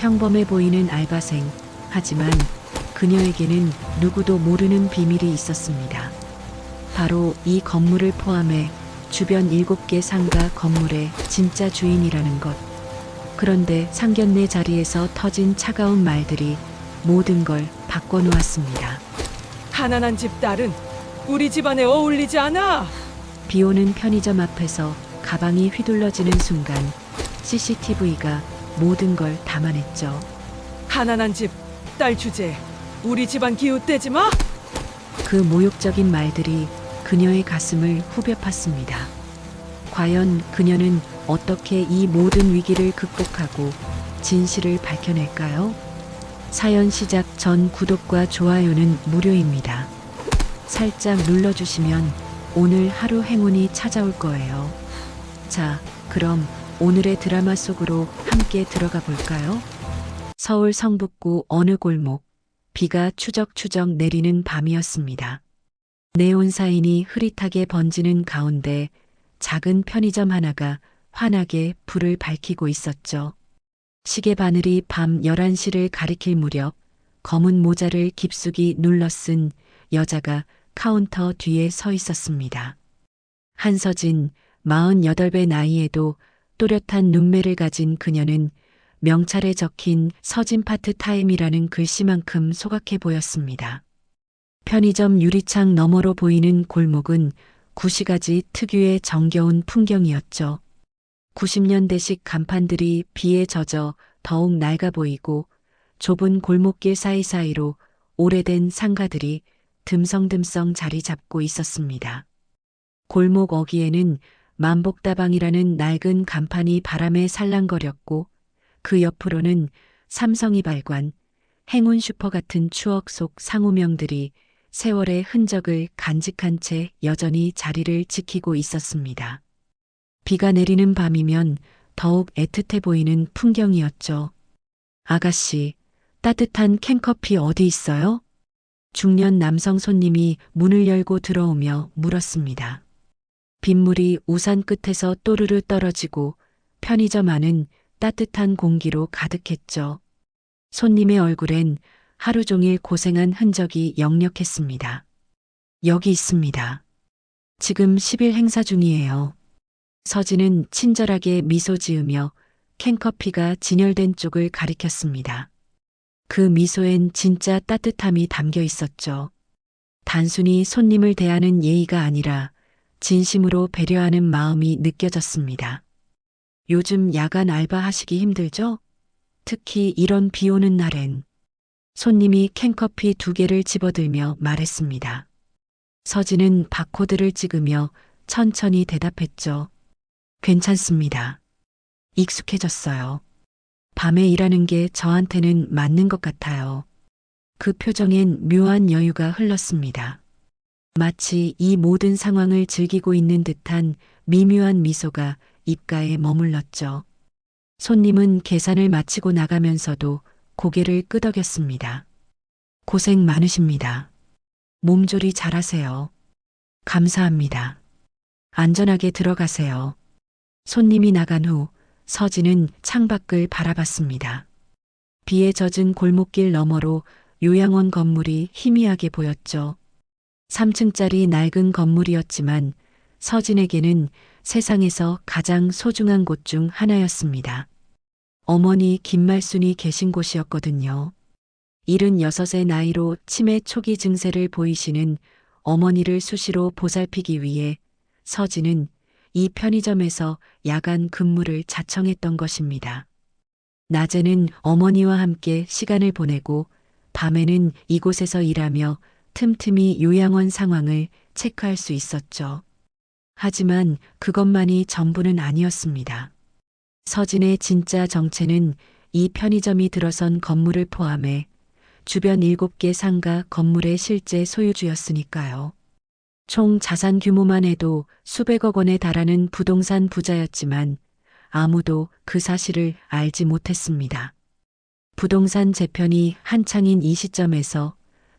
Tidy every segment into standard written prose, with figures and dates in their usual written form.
평범해 보이는 알바생. 하지만 그녀에게는 누구도 모르는 비밀이 있었습니다. 바로 이 건물을 포함해 주변 7개 상가 건물의 진짜 주인이라는 것. 그런데 상견례 자리에서 터진 차가운 말들이 모든 걸 바꿔놓았습니다. 가난한 집 딸은 우리 집안에 어울리지 않아. 비오는 편의점 앞에서 가방이 휘둘러지는 순간 CCTV가 모든 걸 담아냈죠. 가난한 집 딸 주제 우리 집안 기웃대지 마. 그 모욕적인 말들이 그녀의 가슴을 후벼 팠습니다. 과연 그녀는 어떻게 이 모든 위기를 극복하고 진실을 밝혀낼까요? 사연 시작 전 구독과 좋아요는 무료입니다. 살짝 눌러주시면 오늘 하루 행운이 찾아올 거예요. 자, 그럼 오늘의 드라마 속으로 함께 들어가 볼까요? 서울 성북구 어느 골목, 비가 추적추적 내리는 밤이었습니다. 네온 사인이 흐릿하게 번지는 가운데 작은 편의점 하나가 환하게 불을 밝히고 있었죠. 시계 바늘이 밤 11시를 가리킬 무렵 검은 모자를 깊숙이 눌러 쓴 여자가 카운터 뒤에 서 있었습니다. 한서진, 48배 나이에도 또렷한 눈매를 가진 그녀는 명찰에 적힌 서진 파트타임이라는 글씨만큼 소각해 보였습니다. 편의점 유리창 너머로 보이는 골목은 구시가지 특유의 정겨운 풍경이었죠. 90년대식 간판들이 비에 젖어 더욱 낡아 보이고 좁은 골목길 사이사이로 오래된 상가들이 듬성듬성 자리 잡고 있었습니다. 골목 어귀에는 만복다방이라는 낡은 간판이 바람에 살랑거렸고 그 옆으로는 삼성이발관, 행운슈퍼 같은 추억 속 상호명들이 세월의 흔적을 간직한 채 여전히 자리를 지키고 있었습니다. 비가 내리는 밤이면 더욱 애틋해 보이는 풍경이었죠. 아가씨, 따뜻한 캔커피 어디 있어요? 중년 남성 손님이 문을 열고 들어오며 물었습니다. 빗물이 우산 끝에서 또르르 떨어지고 편의점 안은 따뜻한 공기로 가득했죠. 손님의 얼굴엔 하루 종일 고생한 흔적이 역력했습니다. 여기 있습니다. 지금 10일 행사 중이에요. 서진은 친절하게 미소 지으며 캔커피가 진열된 쪽을 가리켰습니다. 그 미소엔 진짜 따뜻함이 담겨 있었죠. 단순히 손님을 대하는 예의가 아니라 진심으로 배려하는 마음이 느껴졌습니다. 요즘 야간 알바하시기 힘들죠? 특히 이런 비 오는 날엔. 손님이 캔커피 2개를 집어들며 말했습니다. 서진은 바코드를 찍으며 천천히 대답했죠. 괜찮습니다. 익숙해졌어요. 밤에 일하는 게 저한테는 맞는 것 같아요. 그 표정엔 묘한 여유가 흘렀습니다. 마치 이 모든 상황을 즐기고 있는 듯한 미묘한 미소가 입가에 머물렀죠. 손님은 계산을 마치고 나가면서도 고개를 끄덕였습니다. 고생 많으십니다. 몸조리 잘하세요. 감사합니다. 안전하게 들어가세요. 손님이 나간 후 서진은 창밖을 바라봤습니다. 비에 젖은 골목길 너머로 요양원 건물이 희미하게 보였죠. 3층짜리 낡은 건물이었지만 서진에게는 세상에서 가장 소중한 곳 중 하나였습니다. 어머니 김말순이 계신 곳이었거든요. 76의 나이로 치매 초기 증세를 보이시는 어머니를 수시로 보살피기 위해 서진은 이 편의점에서 야간 근무를 자청했던 것입니다. 낮에는 어머니와 함께 시간을 보내고 밤에는 이곳에서 일하며 틈틈이 요양원 상황을 체크할 수 있었죠. 하지만 그것만이 전부는 아니었습니다. 서진의 진짜 정체는 이 편의점이 들어선 건물을 포함해 주변 7개 상가 건물의 실제 소유주였으니까요. 총 자산 규모만 해도 수백억 원에 달하는 부동산 부자였지만 아무도 그 사실을 알지 못했습니다. 부동산 재편이 한창인 이 시점에서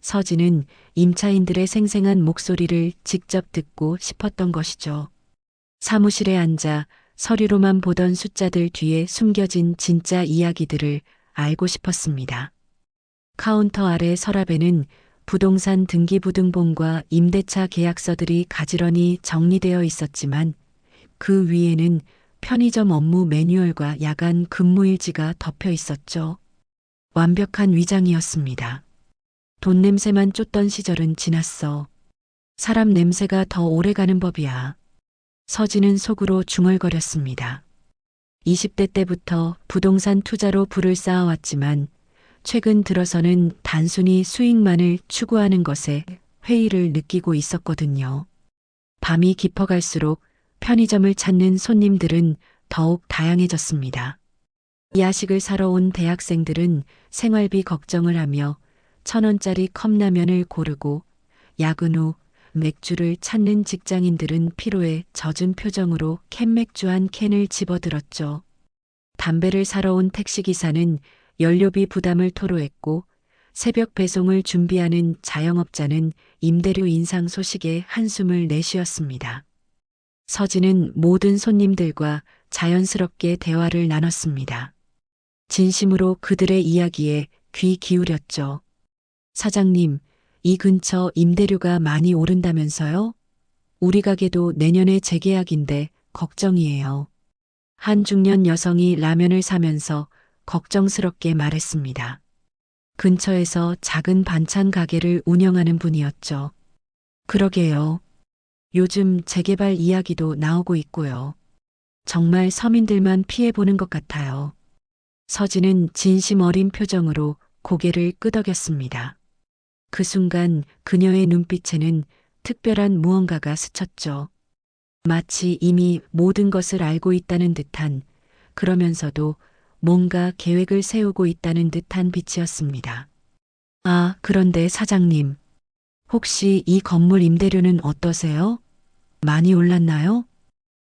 서진은 임차인들의 생생한 목소리를 직접 듣고 싶었던 것이죠. 사무실에 앉아 서류로만 보던 숫자들 뒤에 숨겨진 진짜 이야기들을 알고 싶었습니다. 카운터 아래 서랍에는 부동산 등기부등본과 임대차 계약서들이 가지런히 정리되어 있었지만 그 위에는 편의점 업무 매뉴얼과 야간 근무일지가 덮여 있었죠. 완벽한 위장이었습니다. 돈 냄새만 쫓던 시절은 지났어. 사람 냄새가 더 오래가는 법이야. 서진은 속으로 중얼거렸습니다. 20대 때부터 부동산 투자로 부를 쌓아왔지만 최근 들어서는 단순히 수익만을 추구하는 것에 회의를 느끼고 있었거든요. 밤이 깊어갈수록 편의점을 찾는 손님들은 더욱 다양해졌습니다. 야식을 사러 온 대학생들은 생활비 걱정을 하며 1,000원짜리 컵라면을 고르고 야근 후 맥주를 찾는 직장인들은 피로에 젖은 표정으로 캔맥주 한 캔을 집어들었죠. 담배를 사러 온 택시기사는 연료비 부담을 토로했고 새벽 배송을 준비하는 자영업자는 임대료 인상 소식에 한숨을 내쉬었습니다. 서진은 모든 손님들과 자연스럽게 대화를 나눴습니다. 진심으로 그들의 이야기에 귀 기울였죠. 사장님, 이 근처 임대료가 많이 오른다면서요? 우리 가게도 내년에 재계약인데 걱정이에요. 한 중년 여성이 라면을 사면서 걱정스럽게 말했습니다. 근처에서 작은 반찬 가게를 운영하는 분이었죠. 그러게요. 요즘 재개발 이야기도 나오고 있고요. 정말 서민들만 피해보는 것 같아요. 서진은 진심 어린 표정으로 고개를 끄덕였습니다. 그 순간 그녀의 눈빛에는 특별한 무언가가 스쳤죠. 마치 이미 모든 것을 알고 있다는 듯한, 그러면서도 뭔가 계획을 세우고 있다는 듯한 빛이었습니다. 아, 그런데 사장님, 혹시 이 건물 임대료는 어떠세요? 많이 올랐나요?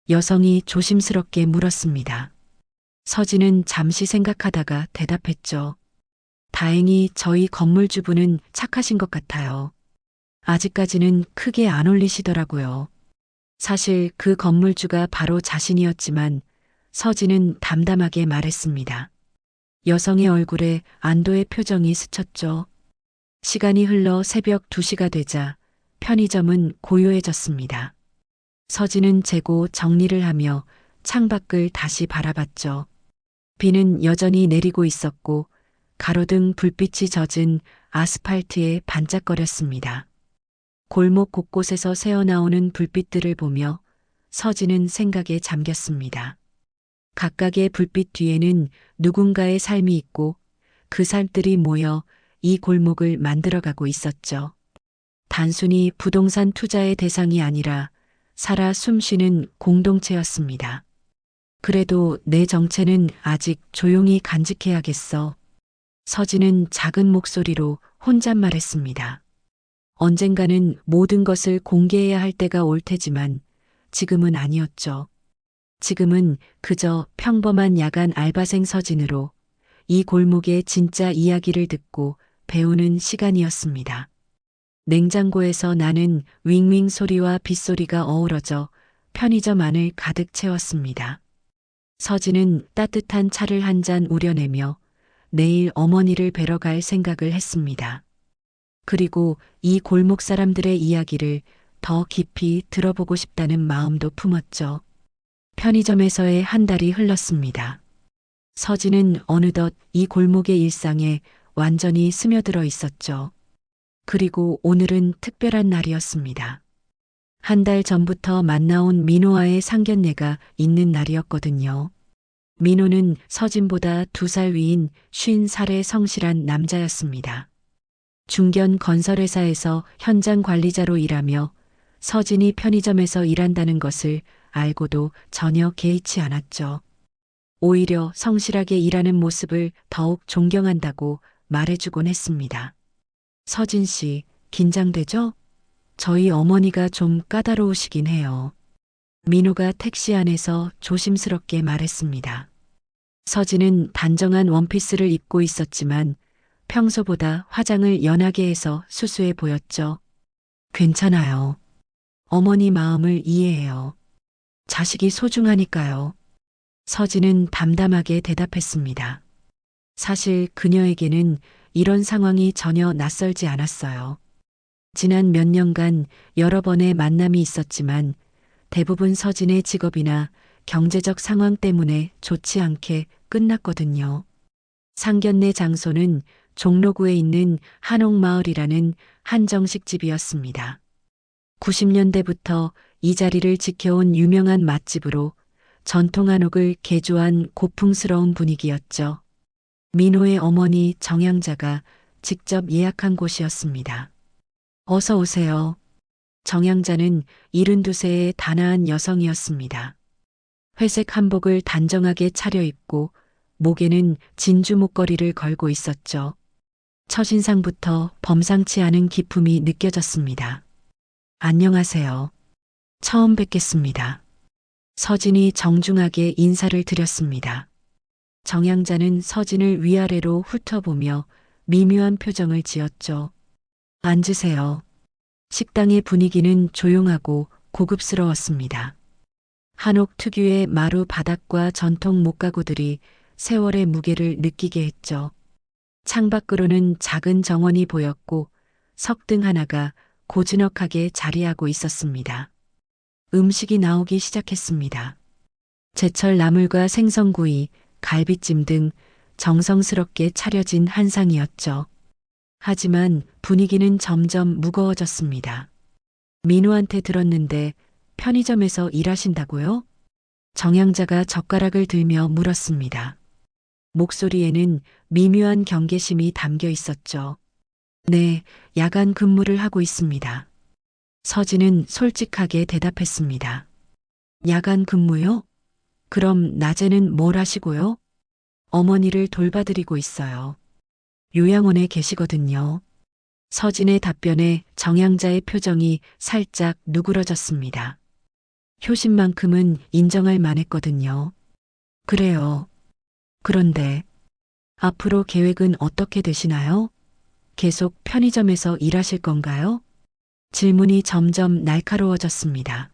여성이 조심스럽게 물었습니다. 서진은 잠시 생각하다가 대답했죠. 다행히 저희 건물주분은 착하신 것 같아요. 아직까지는 크게 안 올리시더라고요. 사실 그 건물주가 바로 자신이었지만 서진은 담담하게 말했습니다. 여성의 얼굴에 안도의 표정이 스쳤죠. 시간이 흘러 새벽 2시가 되자 편의점은 고요해졌습니다. 서진은 재고 정리를 하며 창밖을 다시 바라봤죠. 비는 여전히 내리고 있었고 가로등 불빛이 젖은 아스팔트에 반짝거렸습니다. 골목 곳곳에서 새어나오는 불빛들을 보며 서진은 생각에 잠겼습니다. 각각의 불빛 뒤에는 누군가의 삶이 있고 그 삶들이 모여 이 골목을 만들어가고 있었죠. 단순히 부동산 투자의 대상이 아니라 살아 숨쉬는 공동체였습니다. 그래도 내 정체는 아직 조용히 간직해야겠어. 서진은 작은 목소리로 혼잣말했습니다. 언젠가는 모든 것을 공개해야 할 때가 올 테지만 지금은 아니었죠. 지금은 그저 평범한 야간 알바생 서진으로 이 골목의 진짜 이야기를 듣고 배우는 시간이었습니다. 냉장고에서 나는 윙윙 소리와 빗소리가 어우러져 편의점 안을 가득 채웠습니다. 서진은 따뜻한 차를 한 잔 우려내며 내일 어머니를 뵈러 갈 생각을 했습니다. 그리고 이 골목 사람들의 이야기를 더 깊이 들어보고 싶다는 마음도 품었죠. 편의점에서의 한 달이 흘렀습니다. 서진은 어느덧 이 골목의 일상에 완전히 스며들어 있었죠. 그리고 오늘은 특별한 날이었습니다. 한 달 전부터 만나온 민호와의 상견례가 있는 날이었거든요. 민호는 서진보다 2살 위인 50살의 성실한 남자였습니다. 중견 건설회사에서 현장 관리자로 일하며 서진이 편의점에서 일한다는 것을 알고도 전혀 개의치 않았죠. 오히려 성실하게 일하는 모습을 더욱 존경한다고 말해주곤 했습니다. 서진 씨, 긴장되죠? 저희 어머니가 좀 까다로우시긴 해요. 민호가 택시 안에서 조심스럽게 말했습니다. 서진은 단정한 원피스를 입고 있었지만 평소보다 화장을 연하게 해서 수수해 보였죠. 괜찮아요. 어머니 마음을 이해해요. 자식이 소중하니까요. 서진은 담담하게 대답했습니다. 사실 그녀에게는 이런 상황이 전혀 낯설지 않았어요. 지난 몇 년간 여러 번의 만남이 있었지만 대부분 서진의 직업이나 경제적 상황 때문에 좋지 않게 끝났거든요. 상견례 장소는 종로구에 있는 한옥마을이라는 한정식 집이었습니다. 90년대부터 이 자리를 지켜온 유명한 맛집으로 전통 한옥을 개조한 고풍스러운 분위기였죠. 민호의 어머니 정양자가 직접 예약한 곳이었습니다. 어서 오세요. 정양자는 72세의 단아한 여성이었습니다. 회색 한복을 단정하게 차려입고 목에는 진주 목걸이를 걸고 있었죠. 첫인상부터 범상치 않은 기품이 느껴졌습니다. 안녕하세요. 처음 뵙겠습니다. 서진이 정중하게 인사를 드렸습니다. 정양자는 서진을 위아래로 훑어보며 미묘한 표정을 지었죠. 앉으세요. 식당의 분위기는 조용하고 고급스러웠습니다. 한옥 특유의 마루 바닥과 전통 목가구들이 세월의 무게를 느끼게 했죠. 창밖으로는 작은 정원이 보였고 석등 하나가 고즈넉하게 자리하고 있었습니다. 음식이 나오기 시작했습니다. 제철 나물과 생선구이, 갈비찜 등 정성스럽게 차려진 한상이었죠. 하지만 분위기는 점점 무거워졌습니다. 민호한테 들었는데 편의점에서 일하신다고요? 정양자가 젓가락을 들며 물었습니다. 목소리에는 미묘한 경계심이 담겨 있었죠. 네, 야간 근무를 하고 있습니다. 서진은 솔직하게 대답했습니다. 야간 근무요? 그럼 낮에는 뭘 하시고요? 어머니를 돌봐드리고 있어요. 요양원에 계시거든요. 서진의 답변에 정양자의 표정이 살짝 누그러졌습니다. 효심만큼은 인정할 만했거든요. 그래요. 그런데 앞으로 계획은 어떻게 되시나요? 계속 편의점에서 일하실 건가요? 질문이 점점 날카로워졌습니다.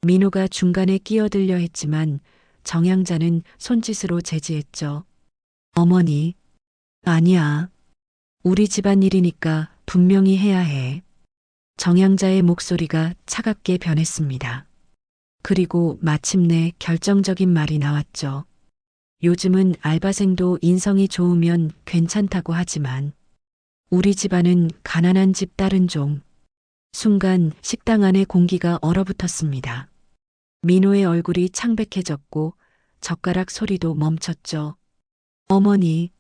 민호가 중간에 끼어들려 했지만 정양자는 손짓으로 제지했죠. 어머니, 아니야. 우리 집안일이니까 분명히 해야 해. 정양자의 목소리가 차갑게 변했습니다. 그리고 마침내 결정적인 말이 나왔죠. 요즘은 알바생도 인성이 좋으면 괜찮다고 하지만 우리 집안은 가난한 집 딸은 좀. 순간 식당 안의 공기가 얼어붙었습니다. 민호의 얼굴이 창백해졌고 젓가락 소리도 멈췄죠. 어머니,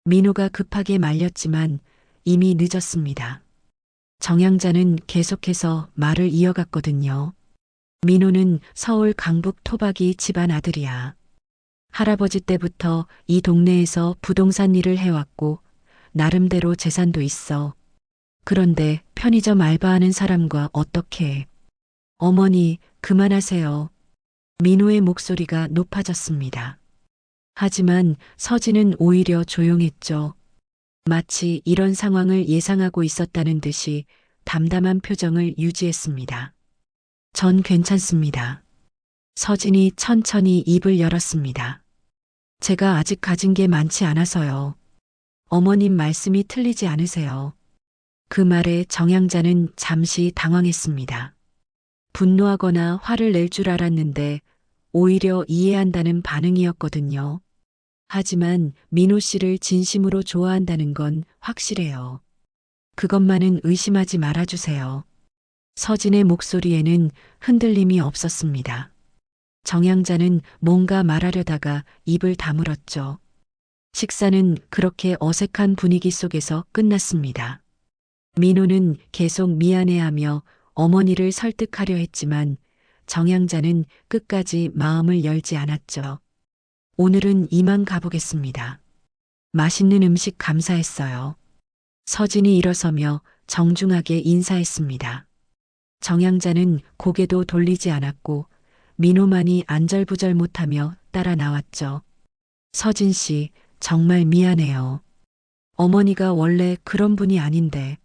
민호가 급하게 말렸지만 이미 늦었습니다. 정양자는 계속해서 말을 이어갔거든요. 민호는 서울 강북 토박이 집안 아들이야. 할아버지 때부터 이 동네에서 부동산 일을 해왔고 나름대로 재산도 있어. 그런데 편의점 알바하는 사람과 어떻게 해? 어머니, 그만하세요. 민호의 목소리가 높아졌습니다. 하지만 서진은 오히려 조용했죠. 마치 이런 상황을 예상하고 있었다는 듯이 담담한 표정을 유지했습니다. 전 괜찮습니다. 서진이 천천히 입을 열었습니다. 제가 아직 가진 게 많지 않아서요. 어머님 말씀이 틀리지 않으세요. 그 말에 정양자는 잠시 당황했습니다. 분노하거나 화를 낼 줄 알았는데 오히려 이해한다는 반응이었거든요. 하지만 민호 씨를 진심으로 좋아한다는 건 확실해요. 그것만은 의심하지 말아주세요. 서진의 목소리에는 흔들림이 없었습니다. 정양자는 뭔가 말하려다가 입을 다물었죠. 식사는 그렇게 어색한 분위기 속에서 끝났습니다. 민호는 계속 미안해하며 어머니를 설득하려 했지만 정양자는 끝까지 마음을 열지 않았죠. 오늘은 이만 가보겠습니다. 맛있는 음식 감사했어요. 서진이 일어서며 정중하게 인사했습니다. 정양자는 고개도 돌리지 않았고 민호만이 안절부절 못하며 따라 나왔죠. 서진 씨, 정말 미안해요. 어머니가 원래 그런 분이 아닌데.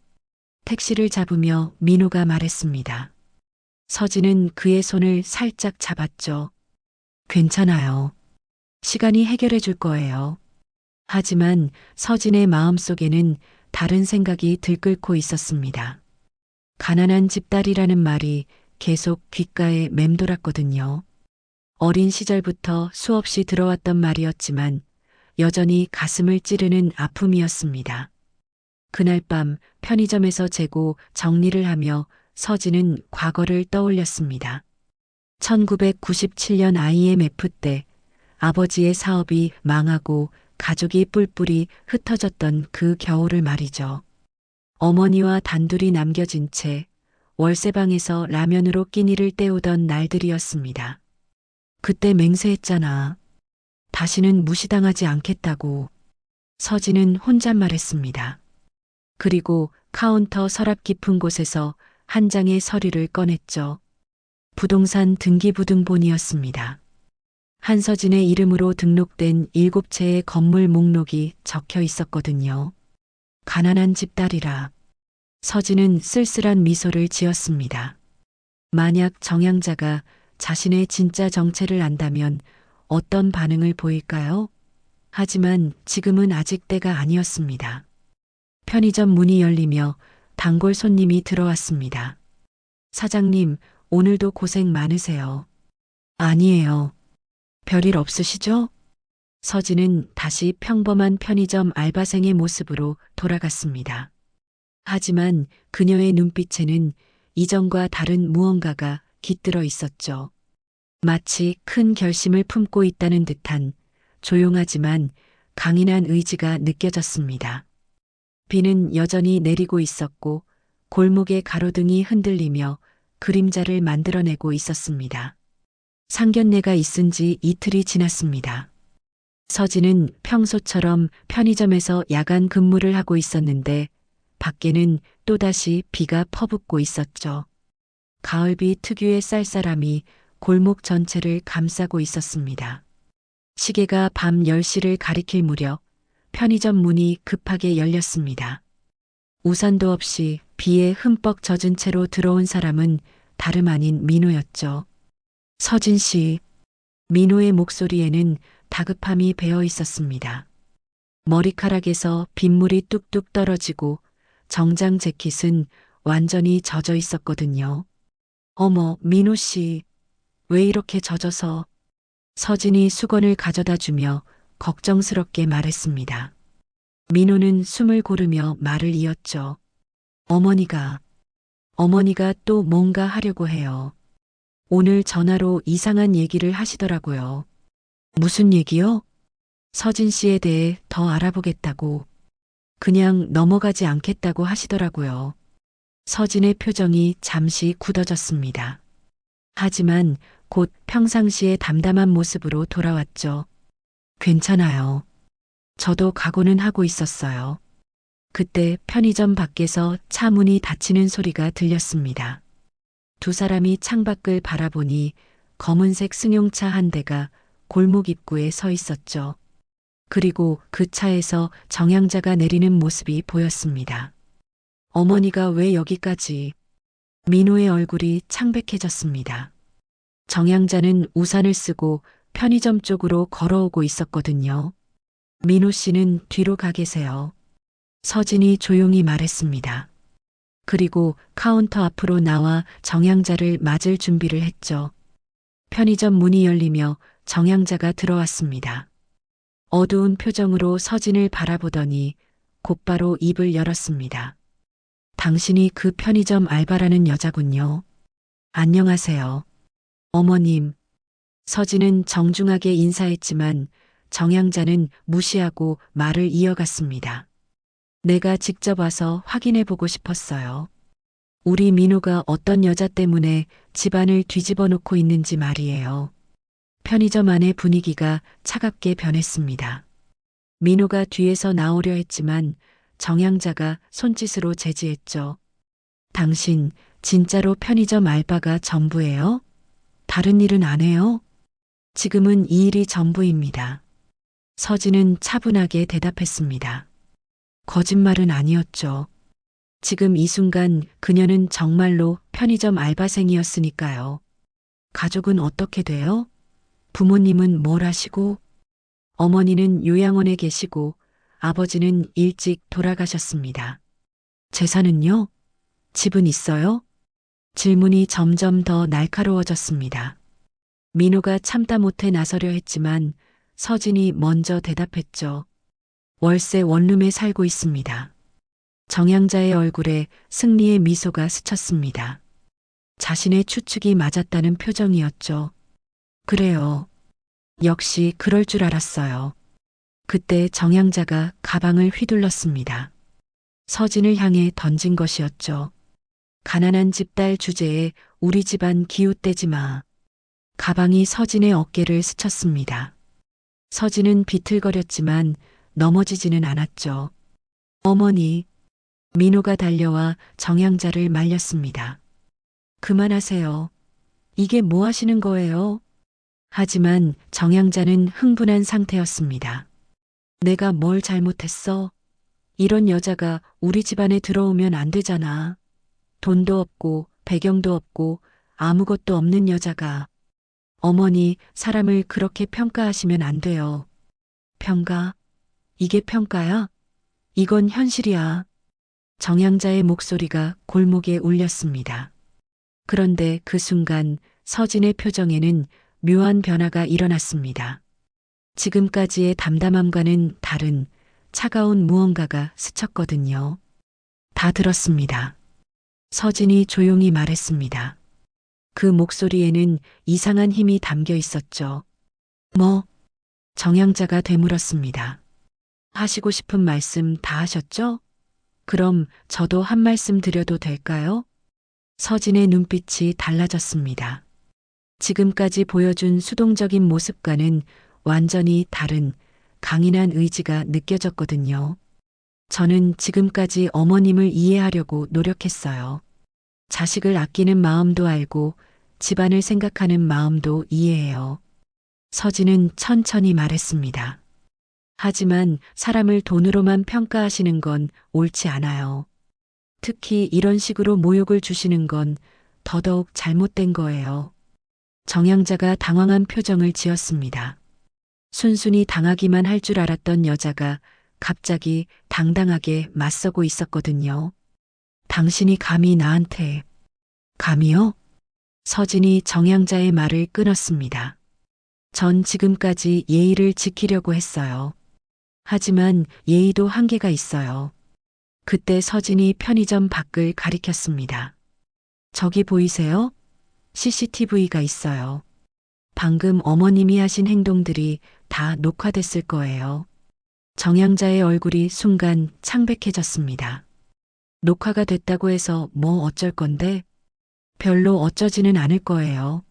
택시를 잡으며 민호가 말했습니다. 서진은 그의 손을 살짝 잡았죠. 괜찮아요. 시간이 해결해 줄 거예요. 하지만 서진의 마음속에는 다른 생각이 들끓고 있었습니다. 가난한 집딸이라는 말이 계속 귓가에 맴돌았거든요. 어린 시절부터 수없이 들어왔던 말이었지만 여전히 가슴을 찌르는 아픔이었습니다. 그날 밤 편의점에서 재고 정리를 하며 서진은 과거를 떠올렸습니다. 1997년 IMF 때 아버지의 사업이 망하고 가족이 뿔뿔이 흩어졌던 그 겨울을 말이죠. 어머니와 단둘이 남겨진 채 월세방에서 라면으로 끼니를 때우던 날들이었습니다. 그때 맹세했잖아. 다시는 무시당하지 않겠다고. 서진은 혼잣말했습니다. 그리고 카운터 서랍 깊은 곳에서 한 장의 서류를 꺼냈죠. 부동산 등기부등본이었습니다. 한서진의 이름으로 등록된 7채의 건물 목록이 적혀 있었거든요. 가난한 집딸이라. 서진은 쓸쓸한 미소를 지었습니다. 만약 정양자가 자신의 진짜 정체를 안다면 어떤 반응을 보일까요? 하지만 지금은 아직 때가 아니었습니다. 편의점 문이 열리며 단골 손님이 들어왔습니다. 사장님, 오늘도 고생 많으세요. 아니에요. 별일 없으시죠? 서진은 다시 평범한 편의점 알바생의 모습으로 돌아갔습니다. 하지만 그녀의 눈빛에는 이전과 다른 무언가가 깃들어 있었죠. 마치 큰 결심을 품고 있다는 듯한 조용하지만 강인한 의지가 느껴졌습니다. 비는 여전히 내리고 있었고 골목의 가로등이 흔들리며 그림자를 만들어내고 있었습니다. 상견례가 있은 지 이틀이 지났습니다. 서진은 평소처럼 편의점에서 야간 근무를 하고 있었는데 밖에는 또다시 비가 퍼붓고 있었죠. 가을비 특유의 쌀쌀함이 골목 전체를 감싸고 있었습니다. 시계가 밤 10시를 가리킬 무렵 편의점 문이 급하게 열렸습니다. 우산도 없이 비에 흠뻑 젖은 채로 들어온 사람은 다름 아닌 민호였죠. 서진 씨. 민호의 목소리에는 다급함이 배어 있었습니다. 머리카락에서 빗물이 뚝뚝 떨어지고 정장 재킷은 완전히 젖어 있었거든요. 어머, 민호 씨. 왜 이렇게 젖어서? 서진이 수건을 가져다 주며 걱정스럽게 말했습니다. 민호는 숨을 고르며 말을 이었죠. 어머니가 또 뭔가 하려고 해요. 오늘 전화로 이상한 얘기를 하시더라고요. 무슨 얘기요? 서진 씨에 대해 더 알아보겠다고. 그냥 넘어가지 않겠다고 하시더라고요. 서진의 표정이 잠시 굳어졌습니다. 하지만 곧 평상시의 담담한 모습으로 돌아왔죠. 괜찮아요. 저도 각오는 하고 있었어요. 그때 편의점 밖에서 차 문이 닫히는 소리가 들렸습니다. 두 사람이 창밖을 바라보니 검은색 승용차 한 대가 골목 입구에 서 있었죠. 그리고 그 차에서 정양자가 내리는 모습이 보였습니다. 어머니가 왜 여기까지? 민호의 얼굴이 창백해졌습니다. 정양자는 우산을 쓰고 편의점 쪽으로 걸어오고 있었거든요. 민호 씨는 뒤로 가 계세요. 서진이 조용히 말했습니다. 그리고 카운터 앞으로 나와 정양자를 맞을 준비를 했죠. 편의점 문이 열리며 정양자가 들어왔습니다. 어두운 표정으로 서진을 바라보더니 곧바로 입을 열었습니다. 당신이 그 편의점 알바라는 여자군요. 안녕하세요. 어머님. 서진은 정중하게 인사했지만 정양자는 무시하고 말을 이어갔습니다. 내가 직접 와서 확인해 보고 싶었어요. 우리 민호가 어떤 여자 때문에 집안을 뒤집어 놓고 있는지 말이에요. 편의점 안의 분위기가 차갑게 변했습니다. 민호가 뒤에서 나오려 했지만 정양자가 손짓으로 제지했죠. 당신 진짜로 편의점 알바가 전부예요? 다른 일은 안 해요? 지금은 이 일이 전부입니다. 서진은 차분하게 대답했습니다. 거짓말은 아니었죠. 지금 이 순간 그녀는 정말로 편의점 알바생이었으니까요. 가족은 어떻게 돼요? 부모님은 뭘 하시고? 어머니는 요양원에 계시고 아버지는 일찍 돌아가셨습니다. 재산은요? 집은 있어요? 질문이 점점 더 날카로워졌습니다. 민호가 참다 못해 나서려 했지만 서진이 먼저 대답했죠. 월세 원룸에 살고 있습니다. 정양자의 얼굴에 승리의 미소가 스쳤습니다. 자신의 추측이 맞았다는 표정이었죠. 그래요. 역시 그럴 줄 알았어요. 그때 정양자가 가방을 휘둘렀습니다. 서진을 향해 던진 것이었죠. 가난한 집딸 주제에 우리 집안 기웃대지 마. 가방이 서진의 어깨를 스쳤습니다. 서진은 비틀거렸지만 넘어지지는 않았죠. 어머니, 민호가 달려와 정양자를 말렸습니다. 그만하세요. 이게 뭐 하시는 거예요? 하지만 정양자는 흥분한 상태였습니다. 내가 뭘 잘못했어? 이런 여자가 우리 집안에 들어오면 안 되잖아. 돈도 없고 배경도 없고 아무것도 없는 여자가. 어머니, 사람을 그렇게 평가하시면 안 돼요. 평가? 이게 평가야? 이건 현실이야. 정양자의 목소리가 골목에 울렸습니다. 그런데 그 순간 서진의 표정에는 묘한 변화가 일어났습니다. 지금까지의 담담함과는 다른 차가운 무언가가 스쳤거든요. 다 들었습니다. 서진이 조용히 말했습니다. 그 목소리에는 이상한 힘이 담겨 있었죠. 뭐? 정양자가 되물었습니다. 하시고 싶은 말씀 다 하셨죠? 그럼 저도 한 말씀 드려도 될까요? 서진의 눈빛이 달라졌습니다. 지금까지 보여준 수동적인 모습과는 완전히 다른 강인한 의지가 느껴졌거든요. 저는 지금까지 어머님을 이해하려고 노력했어요. 자식을 아끼는 마음도 알고 집안을 생각하는 마음도 이해해요. 서진은 천천히 말했습니다. 하지만 사람을 돈으로만 평가하시는 건 옳지 않아요. 특히 이런 식으로 모욕을 주시는 건 더더욱 잘못된 거예요. 정양자가 당황한 표정을 지었습니다. 순순히 당하기만 할 줄 알았던 여자가 갑자기 당당하게 맞서고 있었거든요. 당신이 감히 나한테. 감히요? 서진이 정양자의 말을 끊었습니다. 전 지금까지 예의를 지키려고 했어요. 하지만 예의도 한계가 있어요. 그때 서진이 편의점 밖을 가리켰습니다. 저기 보이세요? CCTV가 있어요. 방금 어머님이 하신 행동들이 다 녹화됐을 거예요. 정양자의 얼굴이 순간 창백해졌습니다. 녹화가 됐다고 해서 뭐 어쩔 건데? 별로 어쩌지는 않을 거예요.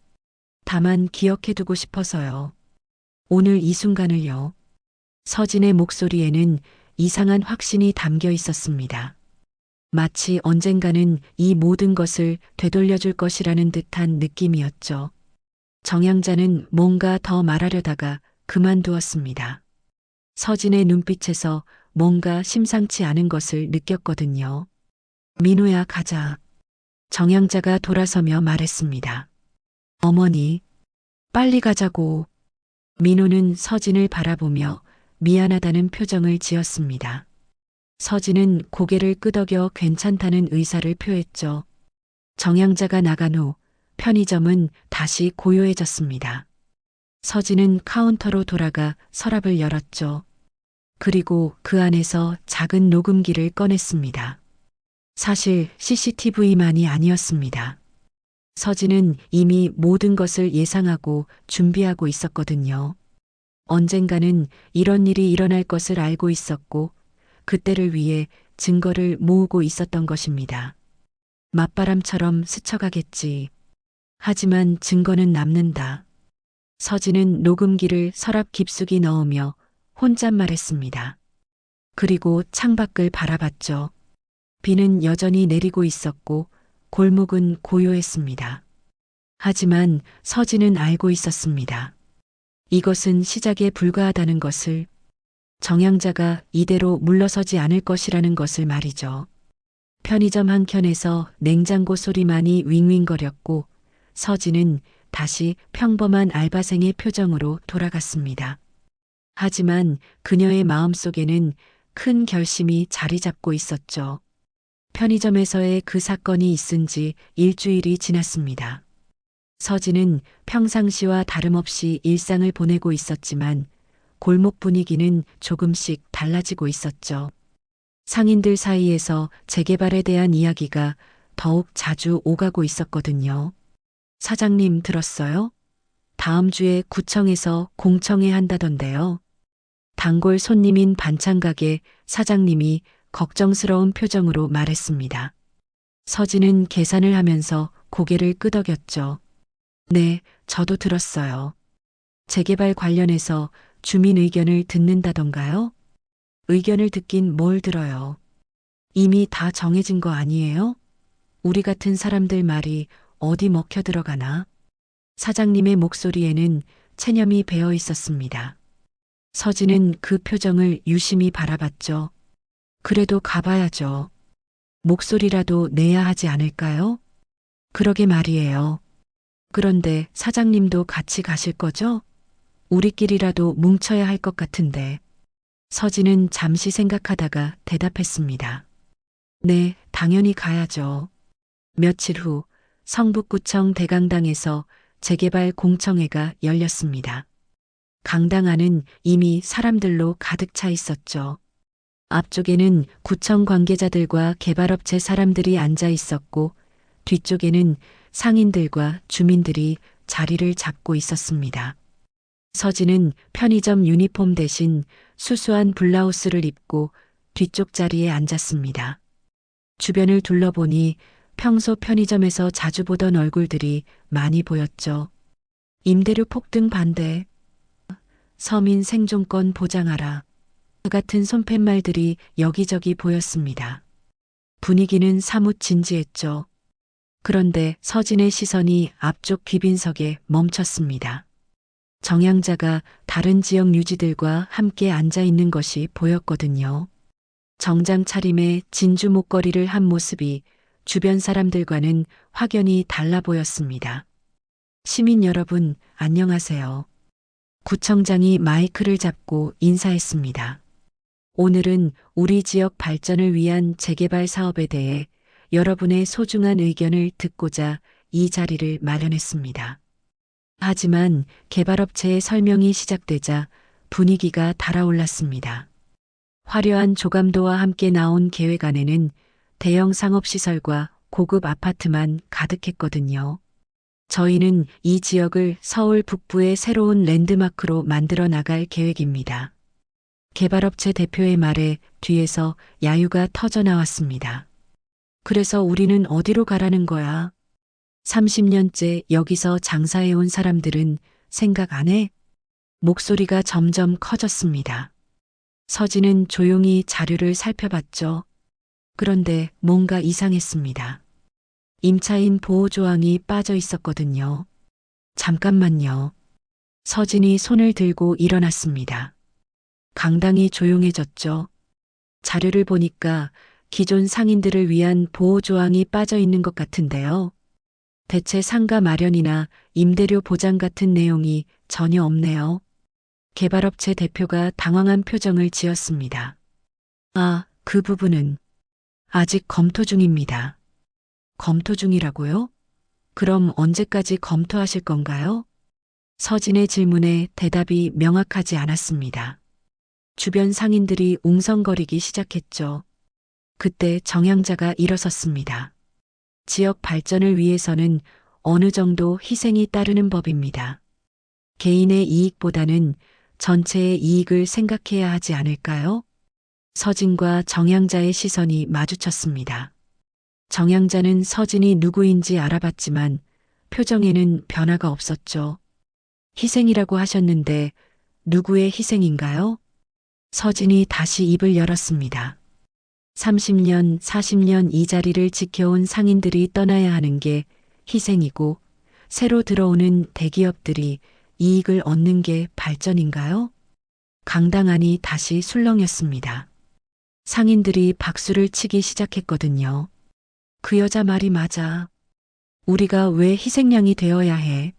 다만 기억해두고 싶어서요. 오늘 이 순간을요. 서진의 목소리에는 이상한 확신이 담겨 있었습니다. 마치 언젠가는 이 모든 것을 되돌려줄 것이라는 듯한 느낌이었죠. 정양자는 뭔가 더 말하려다가 그만두었습니다. 서진의 눈빛에서 뭔가 심상치 않은 것을 느꼈거든요. 민호야, 가자. 정양자가 돌아서며 말했습니다. 어머니, 빨리 가자고. 민호는 서진을 바라보며 미안하다는 표정을 지었습니다. 서진은 고개를 끄덕여 괜찮다는 의사를 표했죠. 정양자가 나간 후 편의점은 다시 고요해졌습니다. 서진은 카운터로 돌아가 서랍을 열었죠. 그리고 그 안에서 작은 녹음기를 꺼냈습니다. 사실 CCTV만이 아니었습니다. 서진은 이미 모든 것을 예상하고 준비하고 있었거든요. 언젠가는 이런 일이 일어날 것을 알고 있었고 그때를 위해 증거를 모으고 있었던 것입니다. 맞바람처럼 스쳐가겠지. 하지만 증거는 남는다. 서진은 녹음기를 서랍 깊숙이 넣으며 혼잣말했습니다. 그리고 창밖을 바라봤죠. 비는 여전히 내리고 있었고 골목은 고요했습니다. 하지만 서진은 알고 있었습니다. 이것은 시작에 불과하다는 것을, 정양자가 이대로 물러서지 않을 것이라는 것을 말이죠. 편의점 한켠에서 냉장고 소리만이 윙윙거렸고 서진은 다시 평범한 알바생의 표정으로 돌아갔습니다. 하지만 그녀의 마음속에는 큰 결심이 자리 잡고 있었죠. 편의점에서의 그 사건이 있은 지 일주일이 지났습니다. 서진은 평상시와 다름없이 일상을 보내고 있었지만 골목 분위기는 조금씩 달라지고 있었죠. 상인들 사이에서 재개발에 대한 이야기가 더욱 자주 오가고 있었거든요. 사장님 들었어요? 다음 주에 구청에서 공청회 한다던데요. 단골 손님인 반찬가게 사장님이 걱정스러운 표정으로 말했습니다. 서진은 계산을 하면서 고개를 끄덕였죠. 네, 저도 들었어요. 재개발 관련해서 주민 의견을 듣는다던가요? 의견을 듣긴 뭘 들어요. 이미 다 정해진 거 아니에요? 우리 같은 사람들 말이 어디 먹혀 들어가나? 사장님의 목소리에는 체념이 배어 있었습니다. 서진은 그 표정을 유심히 바라봤죠. 그래도 가봐야죠. 목소리라도 내야 하지 않을까요? 그러게 말이에요. 그런데 사장님도 같이 가실 거죠? 우리끼리라도 뭉쳐야 할 것 같은데. 서진은 잠시 생각하다가 대답했습니다. 네, 당연히 가야죠. 며칠 후 성북구청 대강당에서 재개발 공청회가 열렸습니다. 강당 안은 이미 사람들로 가득 차 있었죠. 앞쪽에는 구청 관계자들과 개발업체 사람들이 앉아 있었고 뒤쪽에는 상인들과 주민들이 자리를 잡고 있었습니다. 서진은 편의점 유니폼 대신 수수한 블라우스를 입고 뒤쪽 자리에 앉았습니다. 주변을 둘러보니 평소 편의점에서 자주 보던 얼굴들이 많이 보였죠. 임대료 폭등 반대, 서민 생존권 보장하라. 그 같은 손팻말들이 여기저기 보였습니다. 분위기는 사뭇 진지했죠. 그런데 서진의 시선이 앞쪽 귀빈석에 멈췄습니다. 정양자가 다른 지역 유지들과 함께 앉아 있는 것이 보였거든요. 정장 차림에 진주 목걸이를 한 모습이 주변 사람들과는 확연히 달라 보였습니다. 시민 여러분, 안녕하세요. 구청장이 마이크를 잡고 인사했습니다. 오늘은 우리 지역 발전을 위한 재개발 사업에 대해 여러분의 소중한 의견을 듣고자 이 자리를 마련했습니다. 하지만 개발업체의 설명이 시작되자 분위기가 달아올랐습니다. 화려한 조감도와 함께 나온 계획안에는 대형 상업시설과 고급 아파트만 가득했거든요. 저희는 이 지역을 서울 북부의 새로운 랜드마크로 만들어 나갈 계획입니다. 개발업체 대표의 말에 뒤에서 야유가 터져 나왔습니다. 그래서 우리는 어디로 가라는 거야? 30년째 여기서 장사해온 사람들은 생각 안 해? 목소리가 점점 커졌습니다. 서진은 조용히 자료를 살펴봤죠. 그런데 뭔가 이상했습니다. 임차인 보호조항이 빠져 있었거든요. 잠깐만요. 서진이 손을 들고 일어났습니다. 강당이 조용해졌죠. 자료를 보니까 기존 상인들을 위한 보호조항이 빠져 있는 것 같은데요. 대체 상가 마련이나 임대료 보장 같은 내용이 전혀 없네요. 개발업체 대표가 당황한 표정을 지었습니다. 아, 그 부분은 아직 검토 중입니다. 검토 중이라고요? 그럼 언제까지 검토하실 건가요? 서진의 질문에 대답이 명확하지 않았습니다. 주변 상인들이 웅성거리기 시작했죠. 그때 정양자가 일어섰습니다. 지역 발전을 위해서는 어느 정도 희생이 따르는 법입니다. 개인의 이익보다는 전체의 이익을 생각해야 하지 않을까요? 서진과 정양자의 시선이 마주쳤습니다. 정양자는 서진이 누구인지 알아봤지만 표정에는 변화가 없었죠. 희생이라고 하셨는데 누구의 희생인가요? 서진이 다시 입을 열었습니다. 30년, 40년 이 자리를 지켜온 상인들이 떠나야 하는 게 희생이고 새로 들어오는 대기업들이 이익을 얻는 게 발전인가요? 강당 안이 다시 술렁였습니다. 상인들이 박수를 치기 시작했거든요. 그 여자 말이 맞아. 우리가 왜 희생양이 되어야 해?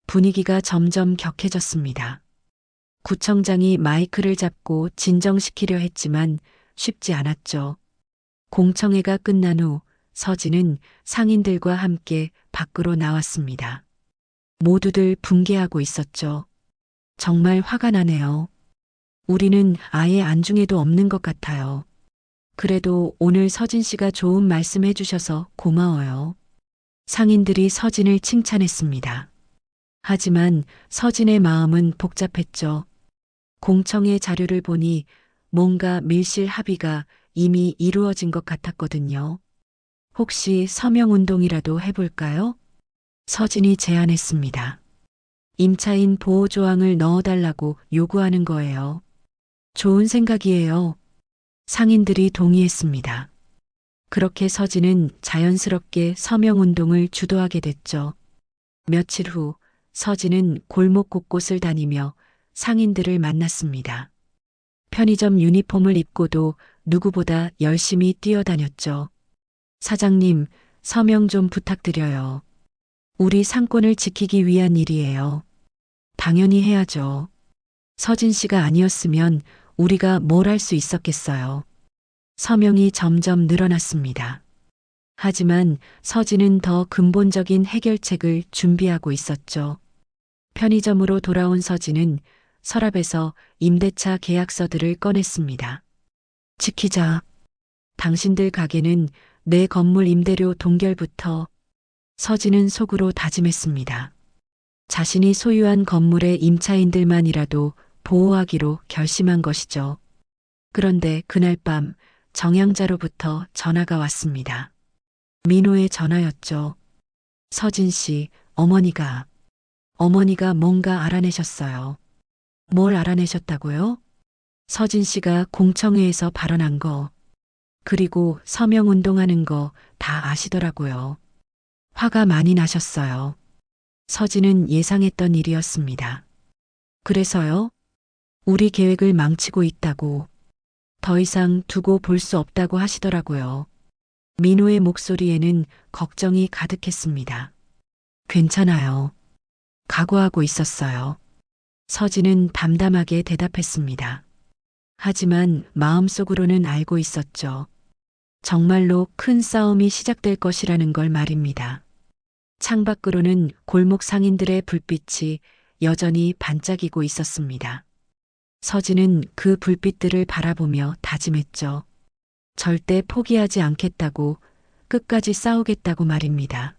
분위기가 점점 격해졌습니다. 구청장이 마이크를 잡고 진정시키려 했지만 쉽지 않았죠. 공청회가 끝난 후 서진은 상인들과 함께 밖으로 나왔습니다. 모두들 분개하고 있었죠. 정말 화가 나네요. 우리는 아예 안중에도 없는 것 같아요. 그래도 오늘 서진 씨가 좋은 말씀 해주셔서 고마워요. 상인들이 서진을 칭찬했습니다. 하지만 서진의 마음은 복잡했죠. 공청회 자료를 보니 뭔가 밀실 합의가 이미 이루어진 것 같았거든요. 혹시 서명운동이라도 해볼까요? 서진이 제안했습니다. 임차인 보호조항을 넣어달라고 요구하는 거예요. 좋은 생각이에요. 상인들이 동의했습니다. 그렇게 서진은 자연스럽게 서명운동을 주도하게 됐죠. 며칠 후 서진은 골목 곳곳을 다니며 상인들을 만났습니다. 편의점 유니폼을 입고도 누구보다 열심히 뛰어다녔죠. 사장님, 서명 좀 부탁드려요. 우리 상권을 지키기 위한 일이에요. 당연히 해야죠. 서진 씨가 아니었으면 우리가 뭘 할 수 있었겠어요. 서명이 점점 늘어났습니다. 하지만 서진은 더 근본적인 해결책을 준비하고 있었죠. 편의점으로 돌아온 서진은 서랍에서 임대차 계약서들을 꺼냈습니다. 지키자. 당신들 가게는 내 건물 임대료 동결부터. 서진은 속으로 다짐했습니다. 자신이 소유한 건물의 임차인들만이라도 보호하기로 결심한 것이죠. 그런데 그날 밤 정양자로부터 전화가 왔습니다. 민호의 전화였죠. 서진 씨, 어머니가 뭔가 알아내셨어요. 뭘 알아내셨다고요? 서진 씨가 공청회에서 발언한 거, 그리고 서명운동하는 거 다 아시더라고요. 화가 많이 나셨어요. 서진은 예상했던 일이었습니다. 그래서요? 우리 계획을 망치고 있다고, 더 이상 두고 볼 수 없다고 하시더라고요. 민호의 목소리에는 걱정이 가득했습니다. 괜찮아요. 각오하고 있었어요. 서진은 담담하게 대답했습니다. 하지만 마음속으로는 알고 있었죠. 정말로 큰 싸움이 시작될 것이라는 걸 말입니다. 창밖으로는 골목 상인들의 불빛이 여전히 반짝이고 있었습니다. 서진은 그 불빛들을 바라보며 다짐했죠. 절대 포기하지 않겠다고, 끝까지 싸우겠다고 말입니다.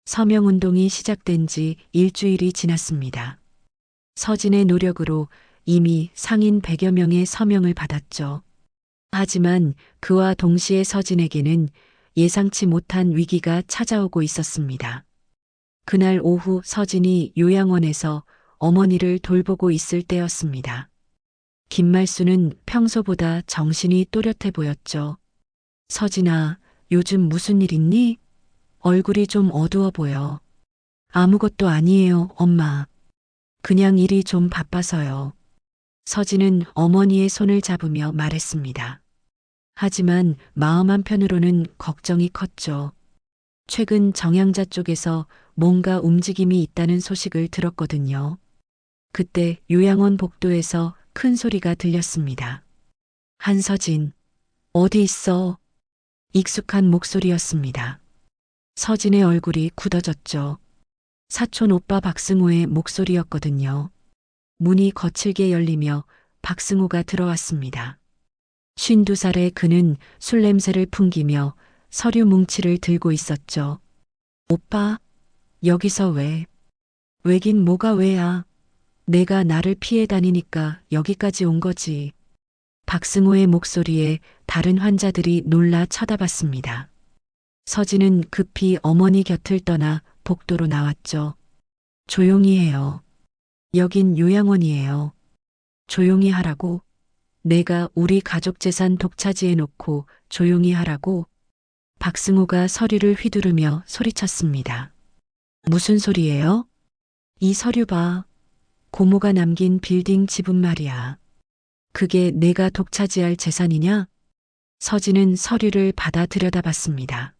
서명운동이 시작된 지 일주일이 지났습니다. 서진의 노력으로 이미 상인 100여 명의 서명을 받았죠. 하지만 그와 동시에 서진에게는 예상치 못한 위기가 찾아오고 있었습니다. 그날 오후 서진이 요양원에서 어머니를 돌보고 있을 때였습니다. 김말수는 평소보다 정신이 또렷해 보였죠. 서진아, 요즘 무슨 일 있니? 얼굴이 좀 어두워 보여. 아무것도 아니에요, 엄마. 그냥 일이 좀 바빠서요. 서진은 어머니의 손을 잡으며 말했습니다. 하지만 마음 한편으로는 걱정이 컸죠. 최근 정양자 쪽에서 뭔가 움직임이 있다는 소식을 들었거든요. 그때 요양원 복도에서 큰 소리가 들렸습니다. 한서진, 어디 있어? 익숙한 목소리였습니다. 서진의 얼굴이 굳어졌죠. 사촌 오빠 박승호의 목소리였거든요. 문이 거칠게 열리며 박승호가 들어왔습니다. 52살의 그는 술 냄새를 풍기며 서류 뭉치를 들고 있었죠. 오빠, 여기서 왜? 왜긴 뭐가 왜야? 내가 나를 피해 다니니까 여기까지 온 거지. 박승호의 목소리에 다른 환자들이 놀라 쳐다봤습니다. 서진은 급히 어머니 곁을 떠나 복도로 나왔죠. 조용히 해요. 여긴 요양원이에요. 조용히 하라고. 내가 우리 가족 재산 독차지해 놓고 조용히 하라고. 박승호가 서류를 휘두르며 소리쳤습니다. 무슨 소리예요? 이 서류 봐. 고모가 남긴 빌딩 지분 말이야. 그게 내가 독차지할 재산이냐? 서진은 서류를 받아 들여다봤습니다.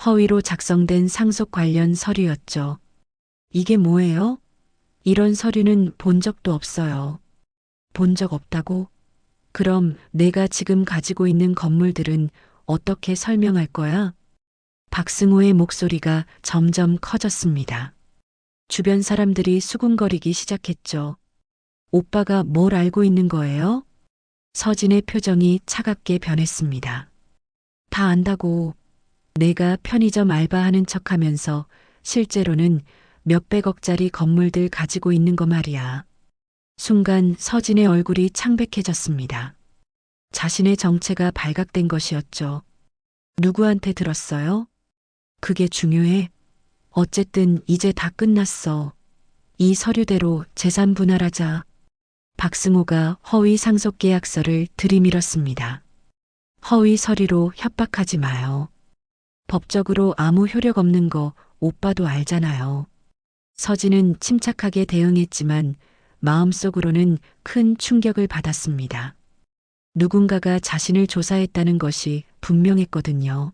허위로 작성된 상속 관련 서류였죠. 이게 뭐예요? 이런 서류는 본 적도 없어요. 본 적 없다고? 그럼 내가 지금 가지고 있는 건물들은 어떻게 설명할 거야? 박승호의 목소리가 점점 커졌습니다. 주변 사람들이 수군거리기 시작했죠. 오빠가 뭘 알고 있는 거예요? 서진의 표정이 차갑게 변했습니다. 다 안다고. 내가 편의점 알바하는 척 하면서 실제로는 몇백억짜리 건물들 가지고 있는 거 말이야. 순간 서진의 얼굴이 창백해졌습니다. 자신의 정체가 발각된 것이었죠. 누구한테 들었어요? 그게 중요해. 어쨌든 이제 다 끝났어. 이 서류대로 재산 분할하자. 박승호가 허위 상속 계약서를 들이밀었습니다. 허위 서류로 협박하지 마요. 법적으로 아무 효력 없는 거 오빠도 알잖아요. 서진은 침착하게 대응했지만 마음속으로는 큰 충격을 받았습니다. 누군가가 자신을 조사했다는 것이 분명했거든요.